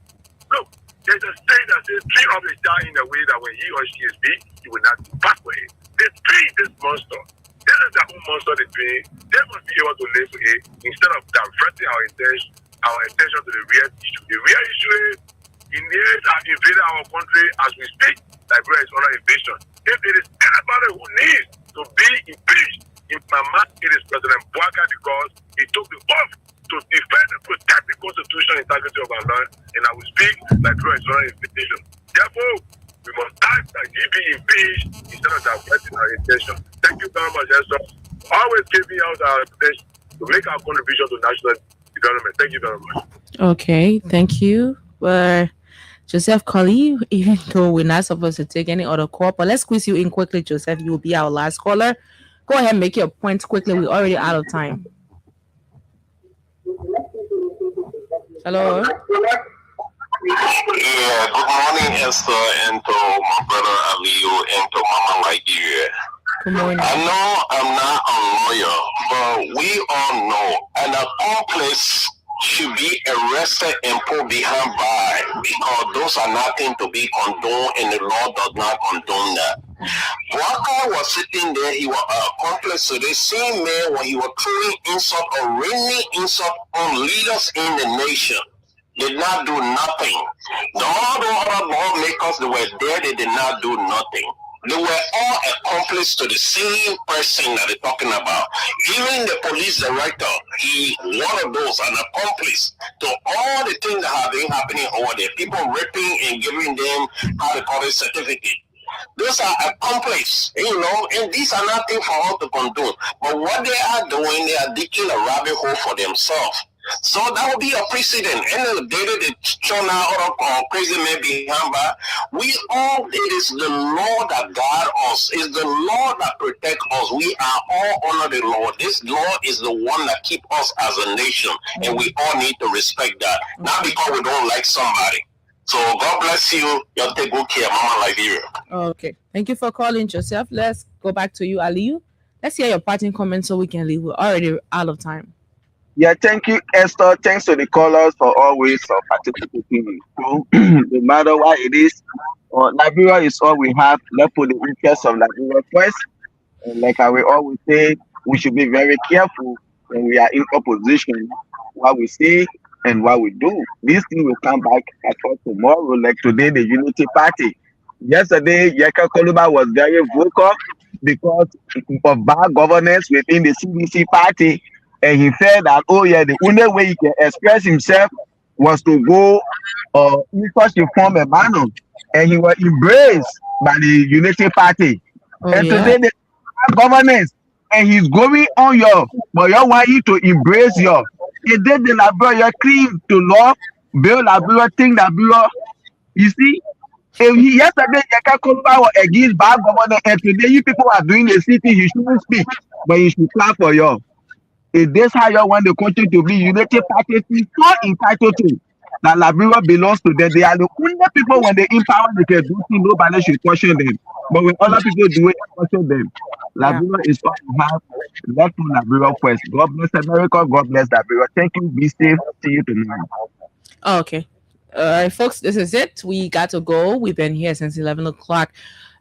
Look, there's a saying that says, train up a child in a way that when he or she is big, he will not be backward. They train this monster. This is the whole monster they train. They must be able to live with it instead of diverting our attention to the real issue. The real issue is Indians have invaded our country as we speak. Liberia is under invasion. If it is anybody who needs to be impeached, in my mind, it is President Bouaka because he took the oath to defend and protect the constitutional integrity of our land. And I will speak Liberia is under invasion. Therefore, we must ask that he be impeached instead of diverting our attention. Thank you very much, Esther. Always giving out our attention to make our contribution to national development. Thank you very much. Okay, thank you. Joseph Colley, even though we're not supposed to take any other call, but let's squeeze you in quickly, Joseph. You will be our last caller. Go ahead and make your points quickly. We're already out of time. Hello. Yeah, good morning, Esther, and to my brother Aliyu, and to Mama Nigeria. Good morning. I know I'm not a lawyer, but we all know an accomplice should be arrested and put behind bars because those are nothing to be condoned, and the law does not condone that. Bouaka was sitting there, he was an accomplice to the same man when he was throwing insult or raining insult on leaders in the nation. Did not do nothing. All the other lawmakers that were there, they did not do nothing. They were all accomplices to the same person that they're talking about. Even the police director, he one of those, an accomplice to all the things that have been happening over there. People ripping and giving them, how they call it, certificate. Those are accomplices, and these are nothing for us to condone. But what they are doing, they are digging a rabbit hole for themselves. So that would be a precedent. And the data they show now or crazy men behind bar. We all, it is the law that guard us. It's the law that protect us. We are all under the law. This law is the one that keep us as a nation, and we all need to respect that. Not because we don't like somebody. So God bless you. Y'all take good care, Mama Liberia. Okay. Thank you for calling, Joseph. Let's go back to you, Aliyu. Let's hear your parting comments so we can leave. We're already out of time. Yeah, thank you, Esther. Thanks to the callers for always participating in the show. No matter what it is, Liberia is all we have. Let's put the interests of Liberia first. And like I will always say, we should be very careful when we are in opposition, what we say and what we do. This thing will come back at us tomorrow, like today, the Unity Party. Yesterday, Jeke Koluba was very vocal because of bad governance within the CDC party. And he said that, the only way he can express himself was to go because to form a manner. And he was embraced by the Unity Party. Today, the governance, and he's going on but you want you to embrace your. He did the Liberia clean to law, build Liberia, think Liberia. You see, yesterday, Jeke Koluba was against bad governance, and today you people are doing the city, you shouldn't speak, but you should clap for you. If this how you want the country to be, Unity Party is so entitled to that Liberia belongs to them. They are the only people when they empower they can do things, nobody should question them. But when other people do it, question them. Liberia is all we have. Let's put Liberia first. God bless America. God bless Liberia. Thank you. Be safe. See you tomorrow. Okay. All right, folks, this is it. We got to go. We've been here since 11 o'clock.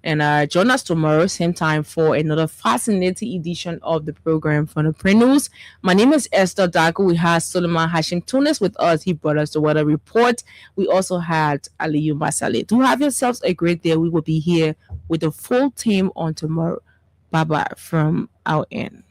And join us tomorrow, same time, for another fascinating edition of the program from the Print News. My name is Esther Dago. We had Solomon Hashim Tunis with us. He brought us the weather report. We also had Aliyu Masale. Do have yourselves a great day. We will be here with the full team on tomorrow. Bye-bye from our end.